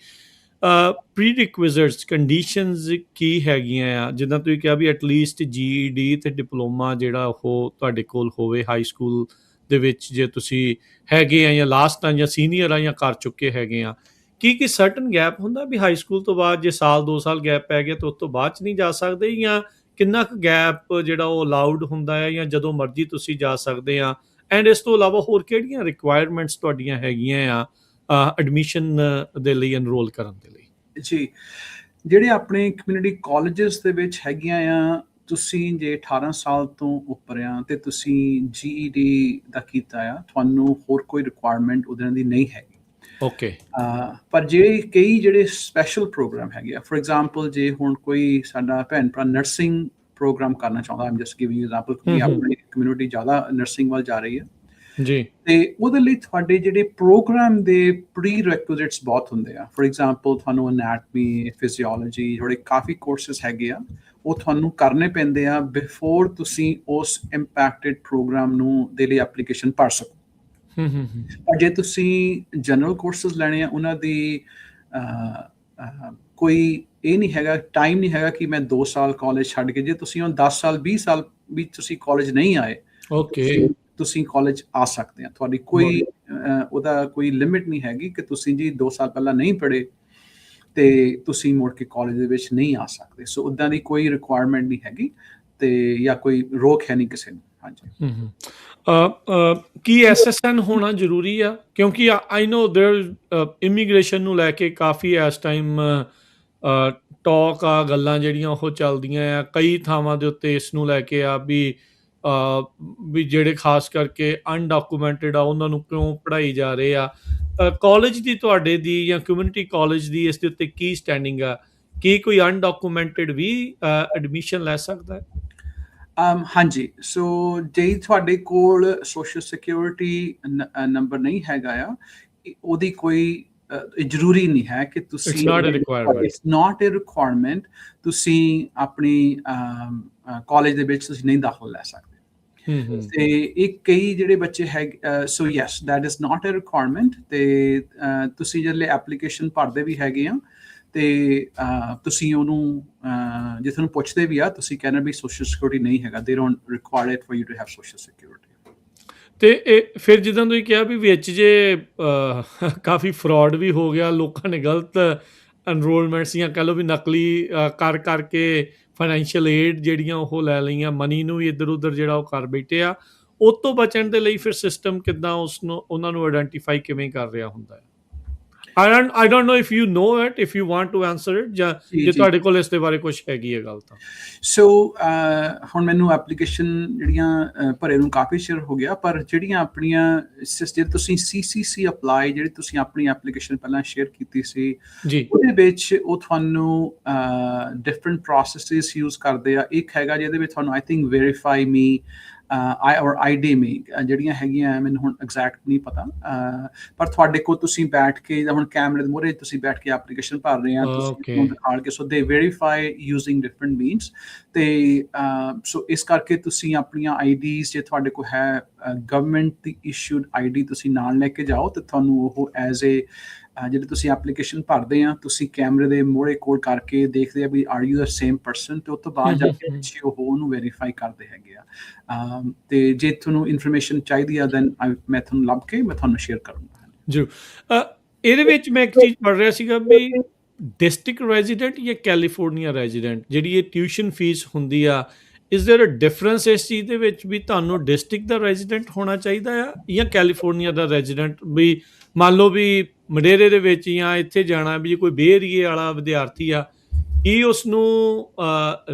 ਪ੍ਰੀ ਰਿਕੁਇਜ਼ਿਟਸ ਕੰਡੀਸ਼ਨਸ ਕੀ ਹੈਗੀਆਂ ਆ ਜਿੱਦਾਂ ਤੁਸੀਂ ਕਿਹਾ ਵੀ ਐਟਲੀਸਟ GED ਤੇ ਡਿਪਲੋਮਾ ਜਿਹੜਾ ਉਹ ਤੁਹਾਡੇ ਕੋਲ ਹੋਵੇ ਹਾਈ ਸਕੂਲ ਦੇ ਵਿੱਚ ਜੇ ਤੁਸੀਂ ਹੈਗੇ ਆ ਜਾਂ ਲਾਸਟ ਆ ਜਾਂ ਸੀਨੀਅਰ ਆ ਜਾਂ ਕਰ ਚੁੱਕੇ ਹੈਗੇ ਆ ਕੀ ਸਰਟਨ ਗੈਪ ਹੁੰਦਾ ਵੀ ਹਾਈ ਸਕੂਲ ਤੋਂ ਬਾਅਦ ਜੇ ਸਾਲ 2 ਸਾਲ ਗੈਪ ਪੈ ਗਿਆ ਤਾਂ ਉਸ ਤੋਂ ਬਾਅਦ 'ਚ ਨਹੀਂ ਜਾ ਸਕਦੇ ਜਾਂ ਕਿੰਨਾ ਕੁ ਗੈਪ ਜਿਹੜਾ ਉਹ ਅਲਾਉਡ ਹੁੰਦਾ ਹੈ ਜਾਂ ਜਦੋਂ ਮਰਜ਼ੀ ਤੁਸੀਂ ਜਾ ਸਕਦੇ ਆ ਐਂਡ ਇਸ ਤੋਂ ਇਲਾਵਾ ਹੋਰ ਕਿਹੜੀਆਂ ਰਿਕੁਆਇਰਮੈਂਟਸ ਤੁਹਾਡੀਆਂ ਹੈਗੀਆਂ ਆ ਐਡਮਿਸ਼ਨ ਦੇ ਲਈ ਐਨਰੋਲ ਕਰਨ ਦੇ ਲਈ ਜੀ ਜਿਹੜੇ ਆਪਣੇ ਕਮਿਊਨਿਟੀ ਕਾਲਜਸ ਦੇ ਵਿੱਚ ਹੈਗੀਆਂ ਆ ਤੁਸੀਂ ਜੇ 18 ਸਾਲ ਤੋਂ ਉੱਪਰ ਆ ਤੇ ਤੁਸੀਂ GED ਦਾ ਕੀਤਾ ਆ ਤੁਹਾਨੂੰ ਹੋਰ ਕੋਈ ਰਿਕੁਆਇਰਮੈਂਟ ਉਹਦੇ ਦੀ ਨਹੀਂ ਹੈਗੀ ਓਕੇ ਪਰ ਕਈ ਜਿਹੜੇ ਸਪੈਸ਼ਲ ਪ੍ਰੋਗਰਾਮ ਹੈਗੇ ਆ ਫॉर ਐਗਜ਼ਾਮਪਲ ਜੇ ਹੁਣ ਕੋਈ ਸਾਡਾ ਭੈਣ ਭਰਾ ਨਰਸਿੰਗ ਪ੍ਰੋਗਰਾਮ ਕਰਨਾ ਚਾਹੁੰਦਾ I'm just giving you example ਕਿ ਆਪਣੀ ਕਮਿਊਨਿਟੀ ਜ਼ਿਆਦਾ ਨਰਸਿੰਗ ਵੱਲ ਜਾ ਰਹੀ ਹੈ ਜੀ ਤੇ ਉਹਦੇ ਲਈ ਤੁਹਾਡੇ ਜਿਹੜੇ ਪ੍ਰੋਗਰਾਮ ਦੇ ਪ੍ਰੀ ਰਿਕੁਇਜ਼ਿਟਸ ਬਹੁਤ ਹੁੰਦੇ ਆ ਫॉर ਐਗਜ਼ਾਮਪਲ ਤੁਹਾਨੂੰ ਅਨੈਟਮੀ ਫਿਜ਼ੀਓਲੋਜੀ ਜਿਹੜੇ ਕਾਫੀ ਕੋਰਸਿਸ ਹੈਗੇ ਆ ਉਹ ਤੁਹਾਨੂੰ ਕਰਨੇ ਪੈਂਦੇ ਆ ਬਿਫੋਰ ਤੁਸੀਂ ਉਸ ਇੰਪੈਕਟਡ ਪ੍ਰੋਗਰਾਮ ਨੂੰ ਦੇ ਲਈ ਐਪਲੀਕੇਸ਼ਨ ਭਰ ਸਕੋ ਪਰ ਜੇ ਤੁਸੀਂ ਜਨਰਲ ਕੋਰਸਿਸ ਲੈਣੇ ਆ ਉਹਨਾਂ ਦੀ ਕੋਈ ਇਹ ਨਹੀਂ ਹੈਗਾ ਟਾਈਮ ਨਹੀਂ ਹੈਗਾ ਕਿ ਮੈਂ 2 ਸਾਲ ਕਾਲਜ ਛੱਡ ਕੇ ਜੇ ਤੁਸੀਂ ਉਹ 10 ਸਾਲ 20 ਸਾਲ ਵੀ ਤੁਸੀਂ ਕਾਲਜ ਨਹੀਂ ਆਏ ਓਕੇ ਤੁਸੀਂ ਕਾਲਜ ਆ ਸਕਦੇ ਆ ਤੁਹਾਡੀ ਕੋਈ ਉਹਦਾ ਕੋਈ ਲਿਮਿਟ ਨਹੀਂ ਹੈਗੀ ਕਿ ਤੁਸੀਂ ਜੀ 2 ਸਾਲ ਪਹਿਲਾਂ ਨਹੀਂ ਪੜ੍ਹੇ ਤੇ ਤੁਸੀਂ ਮੁੜ ਕੇ ਕਾਲਜ ਦੇ ਵਿੱਚ ਨਹੀਂ ਆ ਸਕਦੇ ਸੋ ਉੱਦਾਂ ਦੀ ਕੋਈ ਰਿਕੁਆਇਰਮੈਂਟ ਨਹੀਂ ਹੈਗੀ ਤੇ ਜਾਂ ਕੋਈ ਰੋਕ ਹੈ ਨਹੀਂ ਕਿਸੇ ਨੂੰ ਹਾਂਜੀ ਕੀ SSN ਹੋਣਾ ਜ਼ਰੂਰੀ ਆ ਕਿਉਂਕਿ ਆਈ ਨੋ देयर ਇਮੀਗ੍ਰੇਸ਼ਨ ਨੂੰ ਲੈ ਕੇ ਕਾਫੀ ਇਸ ਟਾਈਮ ਟਾਕ ਆ ਗੱਲਾਂ ਜਿਹੜੀਆਂ ਉਹ ਚੱਲਦੀਆਂ ਆ ਕਈ ਥਾਵਾਂ ਦੇ ਉੱਤੇ ਇਸ ਨੂੰ ਲੈ ਕੇ ਆ ਵੀ ਜਿਹੜੇ ਖਾਸ ਕਰਕੇ ਅਨਡਾਕੂਮੈਂਟਡ ਆ ਉਹਨਾਂ ਨੂੰ ਕਿਉਂ ਪੜ੍ਹਾਈ ਜਾ ਰਹੇ ਆ ਕਾਲਜ ਦੀ ਤੁਹਾਡੇ ਦੀ ਜਾਂ ਕਮਿਊਨਿਟੀ ਕਾਲਜ ਦੀ ਇਸ ਦੇ ਉੱਤੇ ਕੀ ਸਟੈਂਡਿੰਗ ਆ ਕੀ ਕੋਈ ਅਨਡਾਕੂਮੈਂਟਡ ਵੀ ਐਡਮਿਸ਼ਨ ਲੈ ਸਕਦਾ ਹੈ ਹਾਂਜੀ ਸੋ ਜੇ ਤੁਹਾਡੇ ਕੋਲ ਸੋਸ਼ਲ ਸਿਕਿਉਰਿਟੀ ਨੰਬਰ ਨਹੀਂ ਹੈਗਾ ਆ ਉਹਦੀ ਕੋਈ ਜ਼ਰੂਰੀ ਨਹੀਂ ਹੈ ਕਿ ਤੁਸੀਂ ਇਟਸ ਨਾਟ ਅ ਰਿਕੁਆਇਰਮੈਂਟ ਤੁਸੀਂ ਆਪਣੀ ਕਾਲਜ ਦੇ ਵਿੱਚ ਤੁਸੀਂ ਨਹੀਂ ਦਾਖਲ ਲੈ ਸਕਦੇ ਤੇ ਇਹ ਕਈ ਜਿਹੜੇ ਬੱਚੇ ਹੈ, so yes that is not a requirement. ਤੇ ਤੁਸੀਂ ਜਿਹੜੇ ਐਪਲੀਕੇਸ਼ਨ ਭਰਦੇ ਵੀ ਹੈਗੇ ਆ ਤੇ ਤੁਸੀਂ ਉਹਨੂੰ ਜੇ ਤੁਹਾਨੂੰ ਪੁੱਛਦੇ ਵੀ ਆ, ਤੁਸੀਂ ਕਹਿੰਦੇ ਵੀ ਸੋਸ਼ਲ ਸਿਕਿਉਰਿਟੀ ਨਹੀਂ ਹੈਗਾ, they don't require it for you to have social security. ਤੇ ਇਹ ਫਿਰ ਜਿੱਦਾਂ ਤੁਸੀਂ ਕਿਹਾ ਵੀ ਵਿੱਚ ਜੇ ਕਾਫੀ ਫਰਾਡ ਵੀ ਹੋ ਗਿਆ, ਲੋਕਾਂ ਨੇ ਗਲਤ ਐਨਰੋਲਮੈਂਟਸ ਜਾਂ ਕਹਿ ਲਓ ਵੀ ਨਕਲੀ ਕਰ ਕਰਕੇ ਫਾਈਨੈਂਸ਼ੀਅਲ ਏਡ ਜਿਹੜੀਆਂ ਉਹ ਲੈ ਲਈਆਂ, ਮਨੀ ਨੂੰ ਵੀ ਇੱਧਰ ਉੱਧਰ ਜਿਹੜਾ ਉਹ ਕਰ ਬੈਠੇ ਆ, ਉਹ ਤੋਂ ਬਚਣ ਦੇ ਲਈ ਫਿਰ ਸਿਸਟਮ ਕਿੱਦਾਂ ਉਹਨਾਂ ਨੂੰ ਆਇਡੈਂਟੀਫਾਈ ਕਿਵੇਂ ਕਰ ਰਿਹਾ ਹੁੰਦਾ ਹੈ? I don't know if you know it, if you want to answer it, ਜਾਂ ਜੇ ਤੁਹਾਡੇ ਕੋਲ ਇਸ ਦੇ ਬਾਰੇ ਕੁਝ ਹੈਗੀ ਹੈ ਗੱਲ ਤਾਂ। ਸੋ ਹੁਣ ਮੈਨੂੰ ਐਪਲੀਕੇਸ਼ਨ ਜਿਹੜੀਆਂ ਭਰੇ ਨੂੰ ਕਾਫੀ ਚਿਰ ਹੋ ਗਿਆ, ਪਰ ਜਿਹੜੀਆਂ ਆਪਣੀਆਂ ਜੇ ਤੁਸੀਂ CCC ਅਪਲਾਈ ਜਿਹੜੀ ਤੁਸੀਂ ਆਪਣੀ ਐਪਲੀਕੇਸ਼ਨ ਪਹਿਲਾਂ ਸ਼ੇਅਰ ਕੀਤੀ ਸੀ, ਉਹਦੇ ਵਿੱਚ ਉਹ ਤੁਹਾਨੂੰ ਡਿਫਰੈਂਟ ਪ੍ਰੋਸੈਸਿਸ ਯੂਜ਼ ਕਰਦੇ ਆ। ਇੱਕ ਹੈਗਾ ਜਿਹਦੇ ਵਿੱਚ ਤੁਹਾਨੂੰ ਆਈ ਥਿੰਕ ਵੈਰੀਫਾਈ ਮੀ ਔਰ ID ਮੀ ਜਿਹੜੀਆਂ ਹੈਗੀਆਂ, ਮੈਨੂੰ ਹੁਣ ਐਗਜ਼ੈਕਟ ਨਹੀਂ ਪਤਾ, ਪਰ ਤੁਹਾਡੇ ਕੋਲ ਤੁਸੀਂ ਬੈਠ ਕੇ ਜਾਂ ਹੁਣ ਕੈਮਰੇ ਦੇ ਮੂਹਰੇ ਤੁਸੀਂ ਬੈਠ ਕੇ ਐਪਲੀਕੇਸ਼ਨ ਭਰ ਰਹੇ ਆ, ਤੁਸੀਂ ਦਿਖਾ ਕੇ, ਸੋ ਦੇ ਵੈਰੀਫਾਈ ਯੂਜ਼ਿੰਗ ਡਿਫਰੈਂਟ ਮੀਨਸ। ਤੇ ਸੋ ਇਸ ਕਰਕੇ ਤੁਸੀਂ ਆਪਣੀਆਂ IDs ਜੇ ਤੁਹਾਡੇ ਕੋਲ ਹੈ ਗਵਰਨਮੈਂਟ ਦੀ ਇਸ਼ੂਡ ID ਤੁਸੀਂ ਨਾਲ ਲੈ ਕੇ ਜਾਓ, ਤੇ ਤੁਹਾਨੂੰ ਉਹ ਐਜ਼ ਏ ਜਿਹੜੇ ਤੁਸੀਂ ਐਪਲੀਕੇਸ਼ਨ ਭਰਦੇ ਆ, ਤੁਸੀਂ ਕੈਮਰੇ ਦੇ ਮੂਹਰੇ ਕੋਲ ਕਰਕੇ ਦੇਖਦੇ ਆ ਵੀ are you the same person, ਤੇ ਉਸ ਤੋਂ ਬਾਅਦ ਜਾ ਕੇ ਪਿੱਛੇ ਉਹ ਉਹਨੂੰ ਵੈਰੀਫਾਈ ਕਰਦੇ ਹੈਗੇ ਆ। ਤੇ ਜੇ ਤੁਹਾਨੂੰ ਇਨਫੋਰਮੇਸ਼ਨ ਚਾਹੀਦੀ ਆ ਦੈਨ ਮੈਂ ਤੁਹਾਨੂੰ ਲੱਭ ਕੇ ਮੈਂ ਤੁਹਾਨੂੰ ਸ਼ੇਅਰ ਕਰੂੰਗਾ ਜੀ। ਇਹਦੇ ਵਿੱਚ ਮੈਂ ਇੱਕ ਚੀਜ਼ ਪੜ੍ਹ ਰਿਹਾ ਸੀਗਾ ਵੀ ਡਿਸਟ੍ਰਿਕਟ ਰੈਜ਼ੀਡੈਂਟ ਜਾਂ ਕੈਲੀਫੋਰਨੀਆ ਰੈਜ਼ੀਡੈਂਟ ਜਿਹੜੀ ਇਹ ਟਿਊਸ਼ਨ ਫੀਸ ਹੁੰਦੀ ਆ, ਇਜ਼ ਦੇਅਰ ਅ ਡਿਫਰੈਂਸ ਇਸ ਚੀਜ਼ ਦੇ ਵਿੱਚ ਵੀ ਤੁਹਾਨੂੰ ਡਿਸਟ੍ਰਿਕਟ ਦਾ ਰੈਜ਼ੀਡੈਂਟ ਹੋਣਾ ਚਾਹੀਦਾ ਆ ਜਾਂ ਕੈਲੀਫੋਰਨੀਆ ਦਾ ਰੈਜ਼ੀਡੈਂਟ? ਵੀ ਮੰਨ ਲਓ ਵੀ ਮਡੇਰੇ ਦੇ ਵਿੱਚ ਜਾਂ ਇੱਥੇ ਜਾਣਾ ਵੀ ਜੇ ਕੋਈ ਬੇ ਏਰੀਏ ਵਾਲਾ ਵਿਦਿਆਰਥੀ ਆ, ਕੀ ਉਸ ਨੂੰ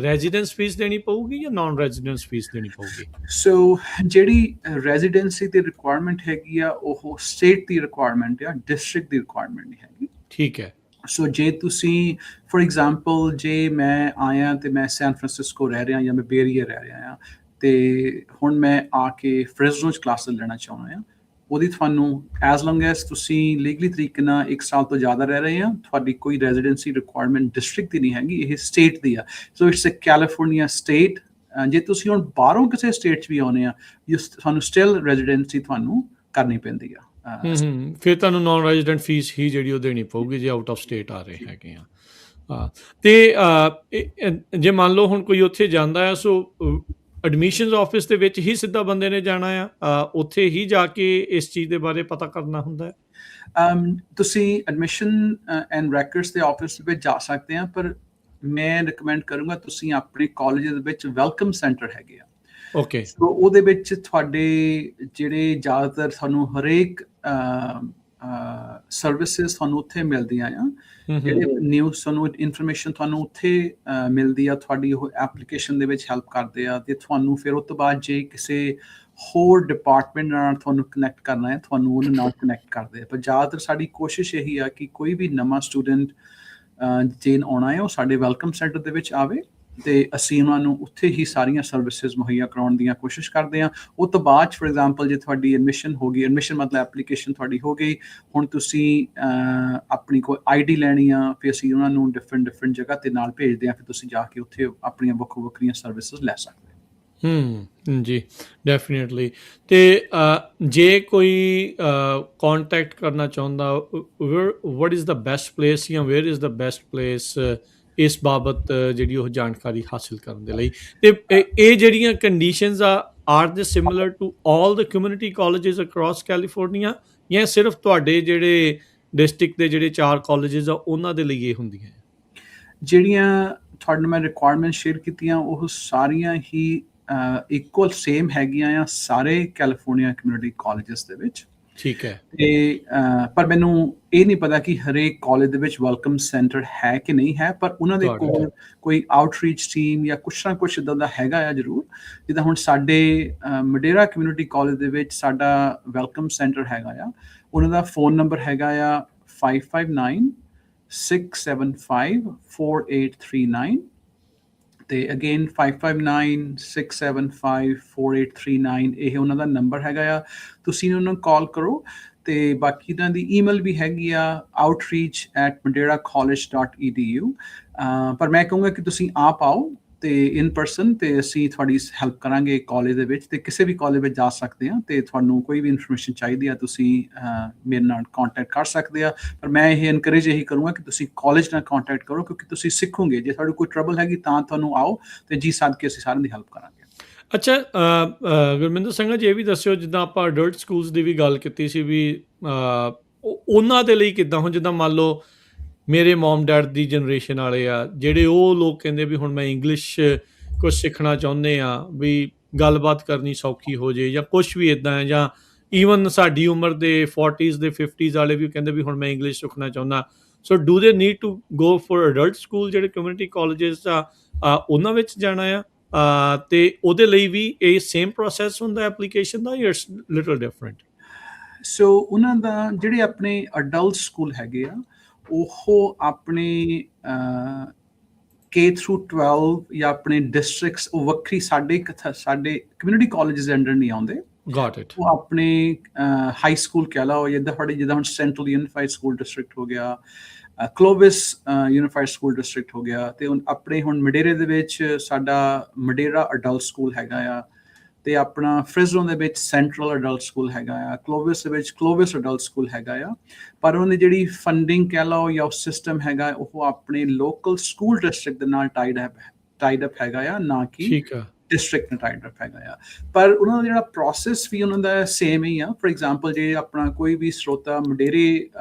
ਰੈਜ਼ੀਡੈਂਸ ਫੀਸ ਦੇਣੀ ਪਊਗੀ ਜਾਂ ਨਾਨ ਰੈਜ਼ੀਡੈਂਸ ਫੀਸ ਦੇਣੀ ਪਊਗੀ? ਸੋ ਜਿਹੜੀ ਰੈਜ਼ੀਡੈਂਸੀ ਦੀ ਰਿਕੁਆਇਰਮੈਂਟ ਹੈਗੀ ਆ, ਉਹ ਸਟੇਟ ਦੀ ਰਿਕੁਆਇਰਮੈਂਟ ਆ, ਡਿਸਟ੍ਰਿਕਟ ਦੀ ਰਿਕੁਆਇਰਮੈਂਟ ਨਹੀਂ ਹੈਗੀ। ਠੀਕ ਹੈ। ਸੋ ਜੇ ਤੁਸੀਂ ਫॉर ਐਗਜ਼ਾਮਪਲ ਜੇ ਮੈਂ ਆਇਆ ਤੇ ਮੈਂ ਸੈਨ ਫਰਾਂਸਿਸਕੋ ਰਹਿ ਰਿਹਾ ਜਾਂ ਮੈਂ ਬੇ ਏਰੀਏ ਰਹਿ ਰਿਹਾ ਆ, ਤੇ ਹੁਣ ਮੈਂ ਆ ਕੇ ਫ੍ਰੈਸਨੋ 'ਚ ਕਲਾਸਿਸ ਲੈਣਾ ਚਾਹੁੰਦਾ ਆ, ਉਹਦੀ ਤੁਹਾਨੂੰ ਐਜ਼ ਲੌਂਗ ਐਜ਼ ਤੁਸੀਂ ਲੀਗਲੀ ਤਰੀਕੇ ਨਾਲ 1 ਸਾਲ ਤੋਂ ਜ਼ਿਆਦਾ ਰਹਿ ਰਹੇ ਆ, ਤੁਹਾਡੀ ਕੋਈ ਰੈਜ਼ੀਡੈਂਸੀ ਰਿਕੁਆਇਰਮੈਂਟ ਡਿਸਟ੍ਰਿਕਟ ਦੀ ਨਹੀਂ ਹੈਗੀ, ਇਹ ਸਟੇਟ ਦੀ ਆ। So it's a California state. ਜੇ ਤੁਸੀਂ ਹੁਣ ਬਾਹਰੋਂ ਕਿਸੇ ਸਟੇਟ 'ਚ ਵੀ ਆਉਂਦੇ ਆ, ਤੁਹਾਨੂੰ ਸਟਿਲ ਰੈਜ਼ੀਡੈਂਸੀ ਤੁਹਾਨੂੰ ਕਰਨੀ ਪੈਂਦੀ ਆ। ਫਿਰ ਤੁਹਾਨੂੰ ਨਾਨ ਰੈਜ਼ੀਡੈਂਟ ਫੀਸ ਹੀ ਜਿਹੜੀ ਉਹ ਦੇਣੀ ਪਊਗੀ ਜੇ ਆਊਟ ਆਫ ਸਟੇਟ ਆ ਰਹੇ ਹੈਗੇ ਆ। ਤੇ ਜੇ ਮੰਨ ਲਓ ਹੁਣ ਕੋਈ ਉੱਥੇ ਜਾਂਦਾ ਆ, ਸੋ ਐਡਮਿਸ਼ਨਸ ਆਫਿਸ ਦੇ ਵਿੱਚ ਹੀ ਸਿੱਧਾ ਬੰਦੇ ਨੇ ਜਾਣਾ ਆ, ਉੱਥੇ ਹੀ ਜਾ ਕੇ ਇਸ ਚੀਜ਼ ਦੇ ਬਾਰੇ ਪਤਾ ਕਰਨਾ ਹੁੰਦਾ ਹੈ? ਤੁਸੀਂ ਐਡਮਿਸ਼ਨ ਐਂਡ ਰੈਕਰਡਸ ਦੇ ਆਫਿਸ ਵਿੱਚ ਜਾ ਸਕਦੇ ਆ, ਪਰ ਮੈਂ ਰਿਕਮੈਂਡ ਕਰੂੰਗਾ ਤੁਸੀਂ ਆਪਣੇ ਕਾਲਜ ਦੇ ਵਿੱਚ ਵੈਲਕਮ ਸੈਂਟਰ ਹੈਗੇ ਆ। ਓਕੇ। ਸੋ ਉਹਦੇ ਵਿੱਚ ਤੁਹਾਡੇ ਜਿਹੜੇ ਜ਼ਿਆਦਾਤਰ ਤੁਹਾਨੂੰ ਹਰੇਕ ਸਰਵਿਸਿਜ਼ ਤੁਹਾਨੂੰ ਉੱਥੇ ਮਿਲਦੀਆਂ ਆ, ਜਿਹੜੇ ਨਿਊਜ਼ ਤੁਹਾਨੂੰ ਇਨਫੋਰਮੇਸ਼ਨ ਤੁਹਾਨੂੰ ਉੱਥੇ ਮਿਲਦੀ ਆ, ਤੁਹਾਡੀ ਉਹ ਐਪਲੀਕੇਸ਼ਨ ਦੇ ਵਿੱਚ ਹੈਲਪ ਕਰਦੇ ਆ, ਤੇ ਤੁਹਾਨੂੰ ਫਿਰ ਉਸ ਤੋਂ ਬਾਅਦ ਜੇ ਕਿਸੇ ਹੋਰ ਡਿਪਾਰਟਮੈਂਟ ਨਾਲ ਤੁਹਾਨੂੰ ਕਨੈਕਟ ਕਰਨਾ ਹੈ, ਤੁਹਾਨੂੰ ਉਹਨਾਂ ਨਾਲ ਕਨੈਕਟ ਕਰਦੇ ਆ। ਪਰ ਜ਼ਿਆਦਾਤਰ ਸਾਡੀ ਕੋਸ਼ਿਸ਼ ਇਹੀ ਆ ਕਿ ਕੋਈ ਵੀ ਨਵਾਂ ਸਟੂਡੈਂਟ ਜੇ ਆਉਣਾ ਹੈ, ਉਹ ਸਾਡੇ ਵੈਲਕਮ ਸੈਂਟਰ ਦੇ ਵਿੱਚ ਆਵੇ, ਤੇ ਅਸੀਂ ਉਹਨਾਂ ਨੂੰ ਉੱਥੇ ਹੀ ਸਾਰੀਆਂ ਸਰਵਿਸਿਜ਼ ਮੁਹੱਈਆ ਕਰਾਉਣ ਦੀਆਂ ਕੋਸ਼ਿਸ਼ ਕਰਦੇ ਹਾਂ। ਉਹ ਤੋਂ ਬਾਅਦ ਫॉर ਐਗਜ਼ਾਮਪਲ ਜੇ ਤੁਹਾਡੀ ਐਡਮਿਸ਼ਨ ਹੋ ਗਈ, ਐਡਮਿਸ਼ਨ ਮਤਲਬ ਐਪਲੀਕੇਸ਼ਨ ਤੁਹਾਡੀ ਹੋ ਗਈ, ਹੁਣ ਤੁਸੀਂ ਆਪਣੀ ਕੋਈ ID ਲੈਣੀ ਆ, ਫਿਰ ਅਸੀਂ ਉਹਨਾਂ ਨੂੰ ਡਿਫਰੈਂਟ ਜਗ੍ਹਾ 'ਤੇ ਨਾਲ ਭੇਜਦੇ ਹਾਂ, ਫਿਰ ਤੁਸੀਂ ਜਾ ਕੇ ਉੱਥੇ ਆਪਣੀਆਂ ਵੱਖਰੀਆਂ ਸਰਵਿਸਿਜ਼ ਲੈ ਸਕਦੇ ਹੋ। ਜੀ ਡੈਫੀਨੇਟਲੀ। ਤੇ ਜੇ ਕੋਈ ਕੰਟੈਕਟ ਕਰਨਾ ਚਾਹੁੰਦਾ, what is the best place ਜਾਂ where is the best place ਇਸ ਬਾਬਤ ਜਿਹੜੀ ਉਹ ਜਾਣਕਾਰੀ ਹਾਸਿਲ ਕਰਨ ਦੇ ਲਈ? ਤੇ ਇਹ ਜਿਹੜੀਆਂ conditions are they similar to all the community colleges across California, ਜਾਂ ਸਿਰਫ ਤੁਹਾਡੇ ਜਿਹੜੇ ਡਿਸਟ੍ਰਿਕਟ ਦੇ ਜਿਹੜੇ 4 ਕਾਲਜਸ ਆ ਉਹਨਾਂ ਦੇ ਲਈ ਇਹ ਹੁੰਦੀਆਂ? ਜਿਹੜੀਆਂ ਤੁਹਾਡੇ ਨਾਲ ਮੈਂ ਰਿਕੁਆਇਰਮੈਂਟ ਸ਼ੇਅਰ ਕੀਤੀਆਂ, ਉਹ ਸਾਰੀਆਂ ਹੀ ਇਕੁਅਲ ਸੇਮ ਹੈਗੀਆਂ ਆ ਸਾਰੇ ਕੈਲੀਫੋਰਨੀਆ ਕਮਿਊਨਿਟੀ ਕਾਲਜਸ ਦੇ ਵਿੱਚ। ਠੀਕ ਹੈ। ਤੇ ਪਰ ਮੈਨੂੰ ਇਹ ਨਹੀਂ ਪਤਾ ਕਿ ਹਰੇਕ ਕਾਲਜ ਦੇ ਵਿੱਚ ਵੈਲਕਮ ਸੈਂਟਰ ਹੈ ਕਿ ਨਹੀਂ ਹੈ, ਪਰ ਉਹਨਾਂ ਦੇ ਕੋਲ ਕੋਈ ਆਊਟਰੀਚ ਟੀਮ ਜਾਂ ਕੁਛ ਨਾ ਕੁਛ ਇੱਦਾਂ ਦਾ ਹੈਗਾ ਆ ਜ਼ਰੂਰ। ਜਿੱਦਾਂ ਹੁਣ ਸਾਡੇ ਮਡੇਰਾ ਕਮਿਊਨਿਟੀ ਕਾਲਜ ਦੇ ਵਿੱਚ ਸਾਡਾ ਵੈਲਕਮ ਸੈਂਟਰ ਹੈਗਾ ਆ, ਉਹਨਾਂ ਦਾ ਫੋਨ ਨੰਬਰ ਹੈਗਾ ਆ 559-675-4839, ਤੇ ਅਗੇਨ 559-675-4839 ਇਹ ਉਹਨਾਂ ਦਾ ਨੰਬਰ ਹੈਗਾ ਆ। ਤੁਸੀਂ ਉਹਨਾਂ ਨੂੰ ਕਾਲ ਕਰੋ, ਤੇ ਬਾਕੀ ਇਹਨਾਂ ਦੀ ਈਮੇਲ ਵੀ ਹੈਗੀ ਆ outreach@maderacollege.edu। ਪਰ ਮੈਂ ਕਹੂੰਗਾ ਕਿ ਤੁਸੀਂ ਆਪ ਆਓ, ਤੇ ਇਨ ਪਰਸਨ ਤੇ ਅਸੀਂ ਤੁਹਾਡੀ ਹੈਲਪ ਕਰਾਂਗੇ ਕਾਲਜ ਦੇ ਵਿੱਚ, ਤੇ ਕਿਸੇ ਵੀ ਕਾਲਜ ਵਿੱਚ ਜਾ ਸਕਦੇ ਆ, ਤੇ ਤੁਹਾਨੂੰ ਕੋਈ ਵੀ ਇਨਫੋਰਮੇਸ਼ਨ ਚਾਹੀਦੀ ਆ ਤੁਸੀਂ ਮੇਰੇ ਨਾਲ ਕੰਟੈਕਟ ਕਰ ਸਕਦੇ ਆ। ਪਰ ਮੈਂ ਇਹ ਐਨਕਰੇਜ ਇਹੀ ਕਰੂੰਗਾ ਕਿ ਤੁਸੀਂ ਕਾਲਜ ਨਾਲ ਕੰਟੈਕਟ ਕਰੋ, ਕਿਉਂਕਿ ਤੁਸੀਂ ਸਿੱਖੋਗੇ। ਜੇ ਤੁਹਾਡੇ ਕੋਈ ਟਰਬਲ ਹੈਗੀ ਤਾਂ ਤੁਹਾਨੂੰ ਆਓ, ਤੇ ਜੀ ਸੱਦ ਕੇ ਅਸੀਂ ਸਾਰਿਆਂ ਦੀ ਹੈਲਪ ਕਰਾਂਗੇ। ਅੱਛਾ, ਗੁਰਮਿੰਦਰ ਸਿੰਘ ਜੀ, ਇਹ ਵੀ ਦੱਸਿਓ, ਜਿੱਦਾਂ ਆਪਾਂ ਅਡਲਟ ਸਕੂਲਸ ਦੀ ਵੀ ਗੱਲ ਕੀਤੀ ਸੀ ਵੀ ਉਹਨਾਂ ਦੇ ਲਈ ਕਿੱਦਾਂ, ਹੁਣ ਜਿੱਦਾਂ ਮੰਨ ਲਓ ਮੇਰੇ ਮੋਮ ਡੈਡ ਦੀ ਜਨਰੇਸ਼ਨ ਵਾਲੇ ਆ ਜਿਹੜੇ, ਉਹ ਲੋਕ ਕਹਿੰਦੇ ਵੀ ਹੁਣ ਮੈਂ ਇੰਗਲਿਸ਼ ਕੁਛ ਸਿੱਖਣਾ ਚਾਹੁੰਦੇ ਆ ਵੀ ਗੱਲਬਾਤ ਕਰਨੀ ਸੌਖੀ ਹੋ ਜੇ, ਜਾਂ ਕੁਛ ਵੀ ਇੱਦਾਂ ਹੈ, ਜਾਂ ਈਵਨ ਸਾਡੀ ਉਮਰ ਦੇ 40s ਦੇ 50s ਵਾਲੇ ਵੀ ਕਹਿੰਦੇ ਵੀ ਹੁਣ ਮੈਂ ਇੰਗਲਿਸ਼ ਸਿੱਖਣਾ ਚਾਹੁੰਦਾ। So do they need to go for adult school, ਜਿਹੜੇ ਕਮਿਊਨਿਟੀ ਕਾਲਜਸ ਆ ਉਹਨਾਂ ਵਿੱਚ ਜਾਣਾ ਆ, ਤੇ ਉਹਦੇ ਲਈ ਵੀ ਇਹ ਸੇਮ ਪ੍ਰੋਸੈਸ ਹੁੰਦਾ ਐਪਲੀਕੇਸ਼ਨ ਦਾ, ਜਾਂ ਇਟਸ ਲਿਟਲ ਡਿਫਰੈਂਟ? ਸੋ ਉਹਨਾਂ ਦਾ ਜਿਹੜੇ ਆਪਣੇ ਅਡਲਟ ਸਕੂਲ ਹੈਗੇ ਆ, ਉਹ ਆਪਣੇ K through 12 ਜਾਂ ਆਪਣੇ ਡਿਸਟ੍ਰਿਕਟਸ, ਉਹ ਵੱਖਰੀ ਸਾਡੇ ਕਮਿਊਨਿਟੀ ਕਾਲਜਸ ਦੇ ਅੰਡਰ ਨਹੀਂ ਆਉਂਦੇ। Got it. ਉਹ ਆਪਣੇ ਹਾਈ ਸਕੂਲ ਕਹਿ ਲਓ, ਜਿੱਦਾਂ ਹੁਣ ਸੈਂਟਰਲ ਯੂਨੀਫਾਈਡ ਸਕੂਲ ਡਿਸਟ੍ਰਿਕਟ ਹੋ ਗਿਆ, ਕਲੋਵਿਸ ਯੂਨੀਫਾਈਡ ਸਕੂਲ ਡਿਸਟ੍ਰਿਕਟ ਹੋ ਗਿਆ, ਤੇ ਆਪਣੇ ਹੁਣ ਮਡੇਰੇ ਦੇ ਵਿੱਚ ਸਾਡਾ ਮਡੇਰਾ ਅਡਲਟ ਸਕੂਲ ਹੈਗਾ ਆ, ਤੇ ਆਪਣਾ ਫ੍ਰਿਜ਼ਨੋ ਦੇ ਵਿੱਚ ਸੈਂਟਰਲ ਅਡਲਟ ਸਕੂਲ ਹੈਗਾ ਆ, ਕਲੋਵਿਸ ਦੇ ਵਿੱਚ ਕਲੋਵਿਸ ਅਡਲਟ ਸਕੂਲ ਹੈਗਾ ਆ। ਪਰ ਉਹਨਾਂ ਦੀ ਜਿਹੜੀ ਫੰਡਿੰਗ ਕਹਿ ਲਓ ਜਾਂ ਸਿਸਟਮ ਹੈਗਾ, ਉਹ ਆਪਣੇ ਲੋਕਲ ਸਕੂਲ ਡਿਸਟ੍ਰਿਕਟ ਦੇ ਨਾਲ ਟਾਈਡ ਅਪ ਹੈਗਾ ਆ, ਨਾ ਕਿ ਠੀਕ ਆ। ਡਿਸਟ੍ਰਿਕਟ ਨਾਲ ਟਾਈਡ ਅਪ ਹੈਗਾ ਆ। ਪਰ ਉਹਨਾਂ ਦਾ ਜਿਹੜਾ ਪ੍ਰੋਸੈਸ ਵੀ ਉਹਨਾਂ ਦਾ ਸੇਮ ਹੀ ਆ। ਫੋਰ ਐਗਜ਼ਾਮਪਲ, ਜੇ ਆਪਣਾ ਕੋਈ ਵੀ ਸਰੋਤਾ ਮਡੇਰੇ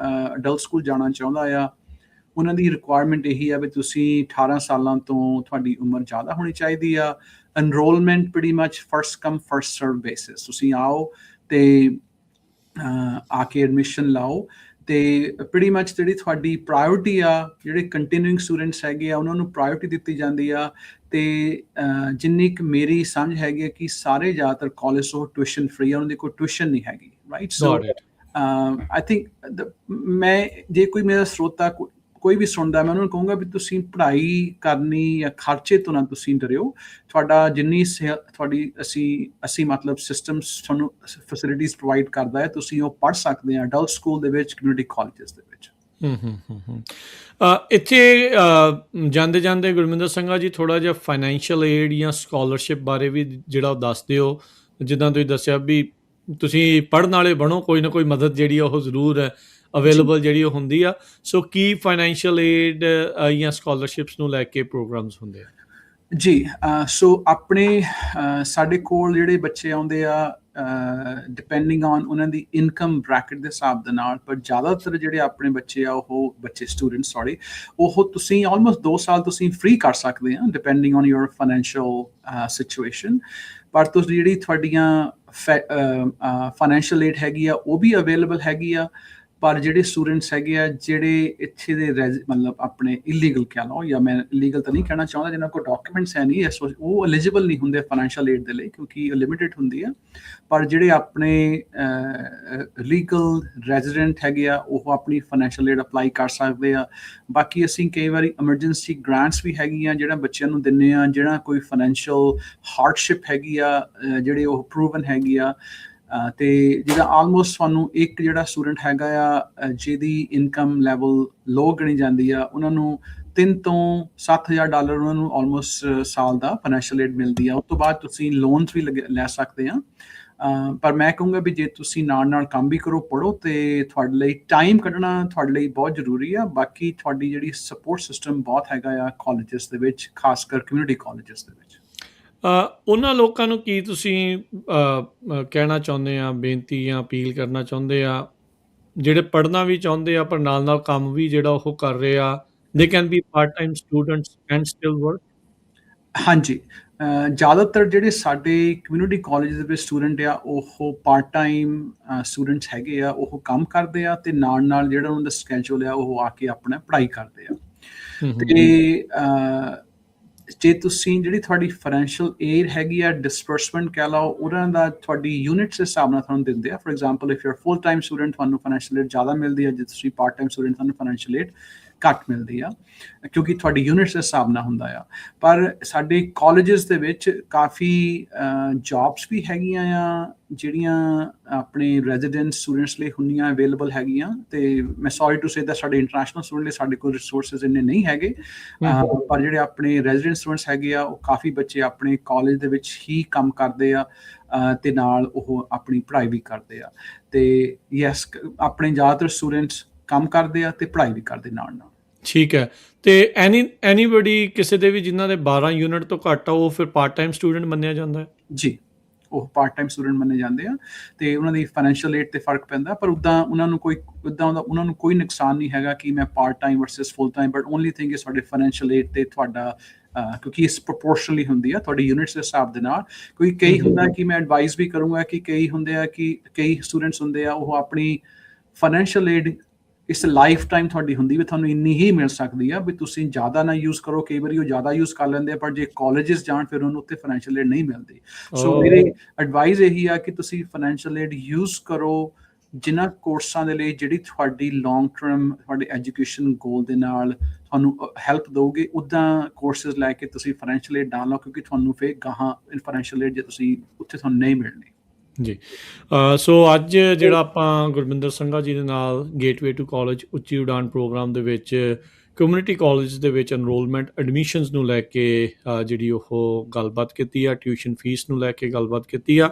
ਅਡਲਟ ਸਕੂਲ ਜਾਣਾ ਚਾਹੁੰਦਾ ਆ, ਉਹਨਾਂ ਦੀ ਰਿਕੁਆਇਰਮੈਂਟ ਇਹੀ ਆ ਵੀ ਤੁਸੀਂ 18 ਸਾਲਾਂ ਤੋਂ ਤੁਹਾਡੀ ਉਮਰ ਜ਼ਿਆਦਾ ਹੋਣੀ ਚਾਹੀਦੀ ਆ। ਐਨਰੋਲਮੈਂਟ ਪ੍ਰੀਟੀ ਮੱਚ ਫਰਸਟ ਕਮ ਫਰਸਟ ਸਰਵ ਬੇਸਿਸ, ਤੁਸੀਂ ਆਓ ਤੇ ਆ ਕੇ ਐਡਮਿਸ਼ਨ ਲਾਓ, ਤੇ ਪ੍ਰੀਟੀ ਮੱਚ ਜਿਹੜੀ ਤੁਹਾਡੀ ਪ੍ਰਾਇਓਰਟੀ ਆ, ਜਿਹੜੇ ਕੰਟੀਨਿਊਇੰਗ ਸਟੂਡੈਂਟਸ ਹੈਗੇ ਆ ਉਹਨਾਂ ਨੂੰ ਪ੍ਰਾਇਓਰਟੀ ਦਿੱਤੀ ਜਾਂਦੀ ਆ। ਤੇ ਜਿੰਨੀ ਕੁ ਮੇਰੀ ਸਮਝ ਹੈਗੀ ਆ ਕਿ ਸਾਰੇ ਜ਼ਿਆਦਾਤਰ ਕਾਲਜ ਤੋਂ ਟਿਊਸ਼ਨ ਫ੍ਰੀ ਆ, ਉਹਨਾਂ ਦੀ ਕੋਈ ਟਿਊਸ਼ਨ ਨਹੀਂ ਹੈਗੀ, ਰਾਈਟ? ਸੋ ਆਈ ਥਿੰਕ ਮੈਂ, ਜੇ ਕੋਈ ਮੇਰਾ ਸਰੋਤਾ ਕੋਈ ਵੀ ਸੁਣਦਾ, ਮੈਂ ਉਹਨਾਂ ਨੂੰ ਕਹੂੰਗਾ ਵੀ ਤੁਸੀਂ ਪੜ੍ਹਾਈ ਕਰਨੀ ਜਾਂ ਖਰਚੇ ਤੋਂ ਨਾ ਤੁਸੀਂ ਡਰਿਓ। ਤੁਹਾਡਾ ਜਿੰਨੀ ਤੁਹਾਡੀ ਅਸੀਂ ਮਤਲਬ ਸਿਸਟਮਸ ਤੁਹਾਨੂੰ ਫੈਸਿਲਿਟੀਜ਼ ਪ੍ਰੋਵਾਈਡ ਕਰਦਾ ਹੈ, ਤੁਸੀਂ ਉਹ ਪੜ੍ਹ ਸਕਦੇ ਆ ਅਡਲਟ ਸਕੂਲ ਦੇ ਵਿੱਚ, ਕਮਿਊਨਿਟੀ ਕਾਲਜਸ ਦੇ ਵਿੱਚ। ਇੱਥੇ ਜਾਂਦੇ ਜਾਂਦੇ ਗੁਰਮਿੰਦਰ ਸਿੰਘਾ ਜੀ, ਥੋੜ੍ਹਾ ਜਿਹਾ ਫਾਈਨੈਂਸ਼ੀਅਲ ਏਡ ਜਾਂ ਸਕਾਲਰਸ਼ਿਪ ਬਾਰੇ ਵੀ ਜਿਹੜਾ ਉਹ ਦੱਸ ਦਿਓ। ਜਿੱਦਾਂ ਤੁਸੀਂ ਦੱਸਿਆ ਵੀ ਤੁਸੀਂ ਪੜ੍ਹਨ ਵਾਲੇ ਬਣੋ, ਕੋਈ ਨਾ ਕੋਈ ਮਦਦ ਜਿਹੜੀ ਉਹ ਜ਼ਰੂਰ ਹੈ ਅਵੇਲੇਬਲ ਜਿਹੜੀ ਉਹ ਹੁੰਦੀ ਆ। ਸੋ ਕੀ ਫਾਈਨੈਂਸ਼ੀਅਲ ਏਡ ਜਾਂ ਸਕਾਲਰਸ਼ਿਪਸ ਨੂੰ ਲੈ ਕੇ ਪ੍ਰੋਗਰਾਮਸ ਹੁੰਦੇ ਆ? ਜੀ, ਸੋ ਆਪਣੇ ਸਾਡੇ ਕੋਲ ਜਿਹੜੇ ਬੱਚੇ ਆਉਂਦੇ ਆ, ਡਿਪੈਂਡਿੰਗ ਔਨ ਉਹਨਾਂ ਦੀ ਇਨਕਮ ਬ੍ਰੈਕਟ ਦੇ ਹਿਸਾਬ ਦੇ ਨਾਲ, ਪਰ ਜ਼ਿਆਦਾਤਰ ਜਿਹੜੇ ਆਪਣੇ ਬੱਚੇ ਆ, ਉਹ ਉਹ ਤੁਸੀਂ ਆਲਮੋਸਟ 2 ਸਾਲ ਤੁਸੀਂ ਫ੍ਰੀ ਕਰ ਸਕਦੇ ਆ, depending on your financial situation. ਪਰ ਤੁਸੀਂ ਜਿਹੜੀ ਤੁਹਾਡੀਆਂ ਫਾਈਨੈਂਸ਼ੀਅਲ ਏਡ ਹੈਗੀ ਆ, ਉਹ ਵੀ ਅਵੇਲੇਬਲ ਹੈਗੀ ਆ। ਪਰ ਜਿਹੜੇ ਸਟੂਡੈਂਟਸ ਹੈਗੇ ਆ, ਜਿਹੜੇ ਇੱਥੇ ਦੇ ਮਤਲਬ ਆਪਣੇ ਇਲੀਗਲ ਕਹਿ ਲਓ, ਜਾਂ ਮੈਂ ਇਲੀਗਲ ਤਾਂ ਨਹੀਂ ਕਹਿਣਾ ਚਾਹੁੰਦਾ, ਜਿਹਨਾਂ ਕੋਲ ਡਾਕੂਮੈਂਟਸ ਹੈ ਨਹੀਂ, ਉਹ ਐਲੀਜੀਬਲ ਨਹੀਂ ਹੁੰਦੇ ਫਾਈਨੈਂਸ਼ੀਅਲ ਏਡ ਦੇ ਲਈ, ਕਿਉਂਕਿ ਲਿਮਿਟਿਡ ਹੁੰਦੀ ਆ। ਪਰ ਜਿਹੜੇ ਆਪਣੇ ਲੀਗਲ ਰੈਜ਼ੀਡੈਂਟ ਹੈਗੇ ਆ, ਉਹ ਆਪਣੀ ਫਾਈਨੈਂਸ਼ੀਅਲ ਏਡ ਅਪਲਾਈ ਕਰ ਸਕਦੇ ਆ। ਬਾਕੀ ਅਸੀਂ ਕਈ ਵਾਰੀ ਐਮਰਜੈਂਸੀ ਗ੍ਰਾਂਟਸ ਵੀ ਹੈਗੀਆਂ ਜਿਹੜਾ ਬੱਚਿਆਂ ਨੂੰ ਦਿੰਦੇ ਆ, ਜਿਹੜਾ ਕੋਈ ਫਾਈਨੈਂਸ਼ੀਅਲ ਹਾਰਡਸ਼ਿਪ ਹੈਗੀ ਆ, ਜਿਹੜੇ ਉਹ ਪ੍ਰੂਵਨ ਹੈਗੀ ਆ। ਤੇ ਜਿਹੜਾ ਆਲਮੋਸਟ ਤੁਹਾਨੂੰ ਇੱਕ ਜਿਹੜਾ ਸਟੂਡੈਂਟ ਹੈਗਾ ਆ, ਜਿਹਦੀ ਇਨਕਮ ਲੈਵਲ ਲੋ ਗਣੀ ਜਾਂਦੀ ਆ, ਉਹਨਾਂ ਨੂੰ $3,000 ਤੋਂ $7,000 ਉਹਨਾਂ ਨੂੰ ਆਲਮੋਸਟ ਸਾਲ ਦਾ ਫਾਈਨੈਂਸ਼ੀਅਲ ਏਡ ਮਿਲਦੀ ਆ। ਉਸ ਤੋਂ ਬਾਅਦ ਤੁਸੀਂ ਲੋਨਸ ਵੀ ਲੈ ਸਕਦੇ ਆ। ਪਰ ਮੈਂ ਕਹੂੰਗਾ ਵੀ ਜੇ ਤੁਸੀਂ ਨਾਲ ਕੰਮ ਵੀ ਕਰੋ, ਪੜ੍ਹੋ, ਤੇ ਤੁਹਾਡੇ ਲਈ ਟਾਈਮ ਕੱਢਣਾ ਤੁਹਾਡੇ ਲਈ ਬਹੁਤ ਜ਼ਰੂਰੀ ਆ। ਬਾਕੀ ਤੁਹਾਡੀ ਜਿਹੜੀ ਸਪੋਰਟ ਸਿਸਟਮ ਬਹੁਤ ਹੈਗਾ ਆ ਕਾਲਜਸ ਦੇ ਵਿੱਚ, ਖਾਸ ਕਰ ਕਮਿਊਨਿਟੀ ਕਾਲਜਸ ਦੇ ਵਿੱਚ। ਉਹਨਾਂ ਲੋਕਾਂ ਨੂੰ ਕੀ ਤੁਸੀਂ ਕਹਿਣਾ ਚਾਹੁੰਦੇ ਆ, ਬੇਨਤੀ ਜਾਂ ਅਪੀਲ ਕਰਨਾ ਚਾਹੁੰਦੇ ਆ, ਜਿਹੜੇ ਪੜ੍ਹਨਾ ਵੀ ਚਾਹੁੰਦੇ ਆ ਪਰ ਨਾਲ ਕੰਮ ਵੀ ਜਿਹੜਾ ਉਹ ਕਰ ਰਹੇ ਆ? They can be part time students and still work? ਹਾਂਜੀ, ਜ਼ਿਆਦਾਤਰ ਜਿਹੜੇ ਸਾਡੇ ਕਮਿਊਨਿਟੀ ਕਾਲਜ ਦੇ ਵਿੱਚ ਸਟੂਡੈਂਟ ਆ, ਉਹ ਪਾਰਟ ਟਾਈਮ ਸਟੂਡੈਂਟਸ ਹੈਗੇ ਆ, ਉਹ ਕੰਮ ਕਰਦੇ ਆ, ਤੇ ਨਾਲ ਜਿਹੜਾ ਉਹਨਾਂ ਦਾ ਸਕੈਜੂਲ ਆ, ਉਹ ਆ ਕੇ ਆਪਣਾ ਪੜ੍ਹਾਈ ਕਰਦੇ ਆ। ਤੇ ਜੇ ਤੁਸੀਂ ਜਿਹੜੀ ਤੁਹਾਡੀ ਫਾਈਨੈਂਸ਼ੀਅਲ ਏਡ ਹੈਗੀ ਆ, ਡਿਸਬਰਸਮੈਂਟ ਕਹਿ ਲਓ, ਉਹਨਾਂ ਦਾ ਤੁਹਾਡੀ ਯੂਨਿਟਸ ਦੇ ਹਿਸਾਬ ਨਾਲ ਤੁਹਾਨੂੰ ਦਿੰਦੇ ਆ। For example, if you are full time student, ਤੁਹਾਨੂੰ ਫਾਈਨੈਂਸ਼ੀਅਲ ਏਡ ਜ਼ਿਆਦਾ ਮਿਲਦੀ ਹੈ। ਜੇ ਤੁਸੀਂ ਪਾਰਟ ਟਾਈਮ ਸਟੂਡੈਂਟ, ਤੁਹਾਨੂੰ ਫਾਈਨੈਂਸ਼ੀਅਲ ਏਡ ਘੱਟ ਮਿਲਦੀ ਆ, ਕਿਉਂਕਿ ਤੁਹਾਡੀ ਯੂਨਿਟਸ ਦੇ ਹਿਸਾਬ ਨਾਲ ਹੁੰਦਾ ਆ। ਪਰ ਸਾਡੇ ਕਾਲਜਸ ਦੇ ਵਿੱਚ ਕਾਫੀ ਜੌਬਸ ਵੀ ਹੈਗੀਆਂ ਆ, ਜਿਹੜੀਆਂ ਆਪਣੇ ਰੈਜ਼ੀਡੈਂਟ ਸਟੂਡੈਂਟਸ ਲਈ ਹੁੰਦੀਆਂ ਅਵੇਲੇਬਲ ਹੈਗੀਆਂ, ਤੇ ਮੈਂ ਸੌਰੀ ਟੂ ਸੇ ਦੈਟ ਸਾਡੇ ਇੰਟਰਨੈਸ਼ਨਲ ਸਟੂਡੈਂਟ ਲਈ ਸਾਡੇ ਕੋਲ ਰਿਸੋਰਸਿਸ ਇੰਨੇ ਨਹੀਂ ਹੈਗੇ। ਪਰ ਜਿਹੜੇ ਆਪਣੇ ਰੈਜ਼ੀਡੈਂਟ ਸਟੂਡੈਂਟਸ ਹੈਗੇ ਆ, ਉਹ ਕਾਫੀ ਬੱਚੇ ਆਪਣੇ ਕਾਲਜ ਦੇ ਵਿੱਚ ਹੀ ਕੰਮ ਕਰਦੇ ਆ, ਤੇ ਨਾਲ ਉਹ ਆਪਣੀ ਪੜ੍ਹਾਈ ਵੀ ਕਰਦੇ ਆ। ਤੇ ਯੈਸ, ਆਪਣੇ ਜ਼ਿਆਦਾਤਰ ਸਟੂਡੈਂਟਸ ਕੰਮ ਕਰਦੇ ਆ ਤੇ ਪੜ੍ਹਾਈ ਵੀ ਕਰਦੇ ਨਾਲ ਨਾਲ। ਠੀਕ ਹੈ। ਤੇ ਐਨੀਬਡੀ ਕਿਸੇ ਦੇ ਵੀ ਜਿਨ੍ਹਾਂ ਦੇ 12 ਯੂਨਿਟ ਤੋਂ ਘੱਟ ਆ, ਉਹ ਫਿਰ ਪਾਰਟ ਟਾਈਮ ਸਟੂਡੈਂਟ ਮੰਨਿਆ ਜਾਂਦਾ ਹੈ? ਜੀ, ਉਹ ਪਾਰਟ ਟਾਈਮ ਸਟੂਡੈਂਟ ਮੰਨੇ ਜਾਂਦੇ ਆ, ਤੇ ਉਹਨਾਂ ਦੀ ਫਾਈਨੈਂਸ਼ੀਅਲ ਏਡ ਤੇ ਫਰਕ ਪੈਂਦਾ, ਪਰ ਉੱਦਾਂ ਉਹਨਾਂ ਨੂੰ ਕੋਈ ਨੁਕਸਾਨ ਨਹੀਂ ਹੈਗਾ ਕਿ ਮੈਂ part time versus full time. But only thing is ਤੁਹਾਡੇ ਫਾਈਨੈਂਸ਼ੀਅਲ ਏਡ ਤੇ ਤੁਹਾਡਾ, ਕਿਉਂਕਿ ਇਸ ਪ੍ਰੋਪੋਰਸ਼ਨਲੀ ਹੁੰਦੀ ਆ ਤੁਹਾਡੀ ਯੂਨਿਟਸ ਦੇ ਹਿਸਾਬ ਦੇ ਨਾਲ। ਕੋਈ ਕਈ ਹੁੰਦਾ ਕਿ ਮੈਂ ਐਡਵਾਈਸ ਵੀ ਕਰੂੰਗਾ ਕਿ ਕਈ ਹੁੰਦੇ ਆ ਕਿ ਕਈ ਸਟੂਡੈਂਟਸ ਹੁੰਦੇ ਆ, ਉਹ ਆਪਣੀ ਫਾਈਨੈਂਸ਼ੀਅਲ ਏਡ ਇਸ ਲਾਈਫ ਟਾਈਮ ਤੁਹਾਡੀ ਹੁੰਦੀ ਵੀ ਤੁਹਾਨੂੰ ਇੰਨੀ ਹੀ ਮਿਲ ਸਕਦੀ ਆ, ਵੀ ਤੁਸੀਂ ਜ਼ਿਆਦਾ ਨਾ ਯੂਜ਼ ਕਰੋ। ਕਈ ਵਾਰੀ ਉਹ ਜ਼ਿਆਦਾ ਯੂਜ਼ ਕਰ ਲੈਂਦੇ ਆ, ਪਰ ਜੇ ਕਾਲਜਸ ਜਾਣ ਫਿਰ ਉਹਨੂੰ ਉੱਥੇ ਫਾਈਨੈਂਸ਼ੀਅਲ ਏਡ ਨਹੀਂ ਮਿਲਦੀ। ਸੋ ਮੇਰੀ ਐਡਵਾਈਸ ਇਹੀ ਆ ਕਿ ਤੁਸੀਂ ਫਾਈਨੈਂਸ਼ੀਅਲ ਏਡ ਯੂਜ਼ ਕਰੋ ਜਿਨ੍ਹਾਂ ਕੋਰਸਾਂ ਦੇ ਲਈ ਜਿਹੜੀ ਤੁਹਾਡੀ ਲੌਂਗ ਟਰਮ ਤੁਹਾਡੇ ਐਜੂਕੇਸ਼ਨ ਗੋਲ ਦੇ ਨਾਲ ਤੁਹਾਨੂੰ ਹੈਲਪ ਦਊਗੇ। ਉੱਦਾਂ ਕੋਰਸਿਸ ਲੈ ਕੇ ਤੁਸੀਂ ਫਾਈਨੈਂਸ਼ੀਅਲ ਏਡ ਨਾ ਲਓ, ਕਿਉਂਕਿ ਤੁਹਾਨੂੰ ਫਿਰ ਗਾਹਾਂ ਫਾਈਨੈਂਸ਼ੀਅਲ ਏਡ ਜੇ ਤੁਸੀਂ ਉੱਥੇ ਤੁਹਾਨੂੰ ਨਹੀਂ ਮਿਲਣੀ। ਜੀ। ਸੋ ਅੱਜ ਜਿਹੜਾ ਆਪਾਂ ਗੁਰਮਿੰਦਰ ਸੰਘਾ ਜੀ ਦੇ ਨਾਲ ਗੇਟਵੇ ਟੂ ਕਾਲਜ ਉੱਚੀ ਉਡਾਨ ਪ੍ਰੋਗਰਾਮ ਦੇ ਵਿੱਚ ਕਮਿਊਨਿਟੀ ਕਾਲਜ ਦੇ ਵਿੱਚ ਐਨਰੋਲਮੈਂਟ ਐਡਮਿਸ਼ਨਸ ਨੂੰ ਲੈ ਕੇ ਜਿਹੜੀ ਉਹ ਗੱਲਬਾਤ ਕੀਤੀ ਆ, ਟਿਊਸ਼ਨ ਫੀਸ ਨੂੰ ਲੈ ਕੇ ਗੱਲਬਾਤ ਕੀਤੀ ਆ।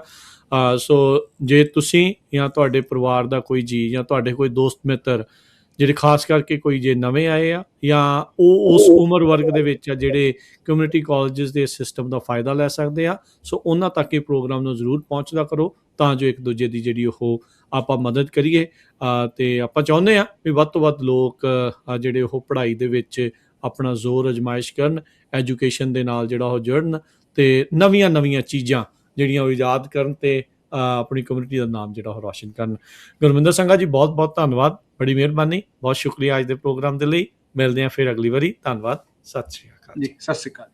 ਸੋ ਜੇ ਤੁਸੀਂ ਜਾਂ ਤੁਹਾਡੇ ਪਰਿਵਾਰ ਦਾ ਕੋਈ ਜੀ ਜਾਂ ਤੁਹਾਡੇ ਕੋਈ ਦੋਸਤ ਮਿੱਤਰ ਜਿਹੜੇ ਖਾਸ ਕਰਕੇ ਕੋਈ ਜੇ ਨਵੇਂ ਆਏ ਆ ਜਾਂ ਉਹ ਉਸ ਉਮਰ ਵਰਗ ਦੇ ਵਿੱਚ ਆ ਜਿਹੜੇ ਕਮਿਊਨਿਟੀ ਕਾਲਜਸ ਦੇ ਸਿਸਟਮ ਦਾ ਫਾਇਦਾ ਲੈ ਸਕਦੇ ਆ, ਸੋ ਉਹਨਾਂ ਤੱਕ ਇਹ ਪ੍ਰੋਗਰਾਮ ਨੂੰ ਜ਼ਰੂਰ ਪਹੁੰਚਦਾ ਕਰੋ, ਤਾਂ ਜੋ ਇੱਕ ਦੂਜੇ ਦੀ ਜਿਹੜੀ ਉਹ ਆਪਾਂ ਮਦਦ ਕਰੀਏ। ਤੇ ਆਪਾਂ ਚਾਹੁੰਦੇ ਹਾਂ ਵੀ ਵੱਧ ਤੋਂ ਵੱਧ ਲੋਕ ਜਿਹੜੇ ਉਹ ਪੜ੍ਹਾਈ ਦੇ ਵਿੱਚ ਆਪਣਾ ਜ਼ੋਰ ਅਜ਼ਮਾਇਸ਼ ਕਰਨ, ਐਜੂਕੇਸ਼ਨ ਦੇ ਨਾਲ ਜਿਹੜਾ ਉਹ ਜੁੜਨ ਤੇ ਨਵੀਆਂ ਚੀਜ਼ਾਂ ਜਿਹੜੀਆਂ ਉਹ ਇਜਾਦ ਕਰਨ ਤੇ ਆਪਣੀ ਕਮਿਊਨਿਟੀ ਦਾ ਨਾਮ ਜਿਹੜਾ ਉਹ ਰੌਸ਼ਨ ਕਰਨ। ਗੁਰਮਿੰਦਰ ਸੰਘਾ ਜੀ, ਬਹੁਤ ਬਹੁਤ ਧੰਨਵਾਦ, ਬੜੀ ਮਿਹਰਬਾਨੀ, ਬਹੁਤ ਸ਼ੁਕਰੀਆ ਅੱਜ ਦੇ ਪ੍ਰੋਗਰਾਮ ਦੇ ਲਈ। ਮਿਲਦੇ ਹਾਂ ਫਿਰ ਅਗਲੀ ਵਾਰੀ। ਧੰਨਵਾਦ, ਸਤਿ ਸ਼੍ਰੀ ਅਕਾਲ ਜੀ। ਸਤਿ ਸ਼੍ਰੀ ਅਕਾਲ।